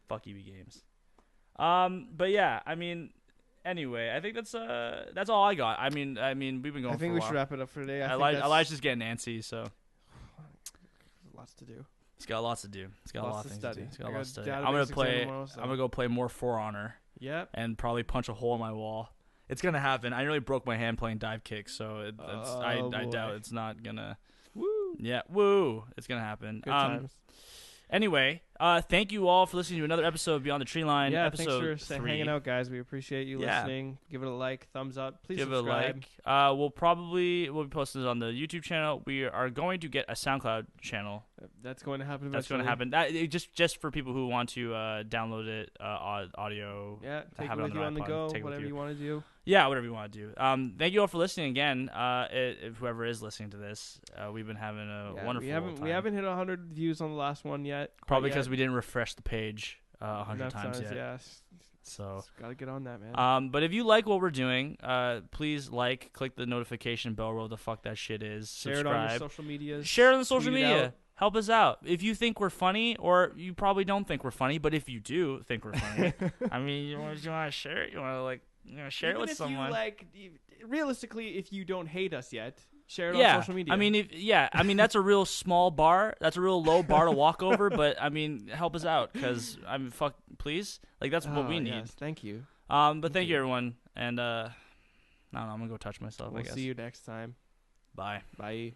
Fuck EB Games. But yeah, I mean, anyway, I think that's all I got. I mean, we've been going. I think for a we while. should wrap it up for today. Elijah's getting antsy, so lots to do. he's got lots to do. He's got a lot of things to do. He's got a lot to study. I'm gonna go play more For Honor. Yep. And probably punch a hole in my wall. It's gonna happen. I nearly broke my hand playing dive kicks, so I doubt it's not gonna. Woo. Yeah, woo! It's gonna happen. Good times. Anyway, thank you all for listening to another episode of Beyond the Treeline. Yeah, episode thanks for 3. hanging out, guys. We appreciate you listening. Give it a like, thumbs up. Please subscribe. It a like. We'll be posting it on the YouTube channel. We are going to get a SoundCloud channel. That's going to happen eventually. That's going to happen. Just for people who want to download it, audio. Yeah, take it with you on the go, take whatever you want to do. Yeah, whatever you want to do. Thank you all for listening again. Whoever is listening to this, we've been having a wonderful time. We haven't hit 100 views on the last one yet. Probably because we didn't refresh the page 100 times yet. Yeah. So gotta get on that, man. But if you like what we're doing, please click the notification bell, whatever the fuck that shit is. Share subscribe. it on your social medias. Share it on the social tweet media. Help us out. If you think we're funny, or you probably don't think we're funny, but if you do think we're funny, I mean, you want to share it. You want to share Even it with someone. Realistically, if you don't hate us yet, share it on social media. I mean, that's a real small bar. That's a real low bar to walk over. But I mean, help us out, because please, that's what we need. Yes, thank you. But thank you everyone, and I don't know, I'm gonna go touch myself. We'll I guess. See you next time. Bye. Bye.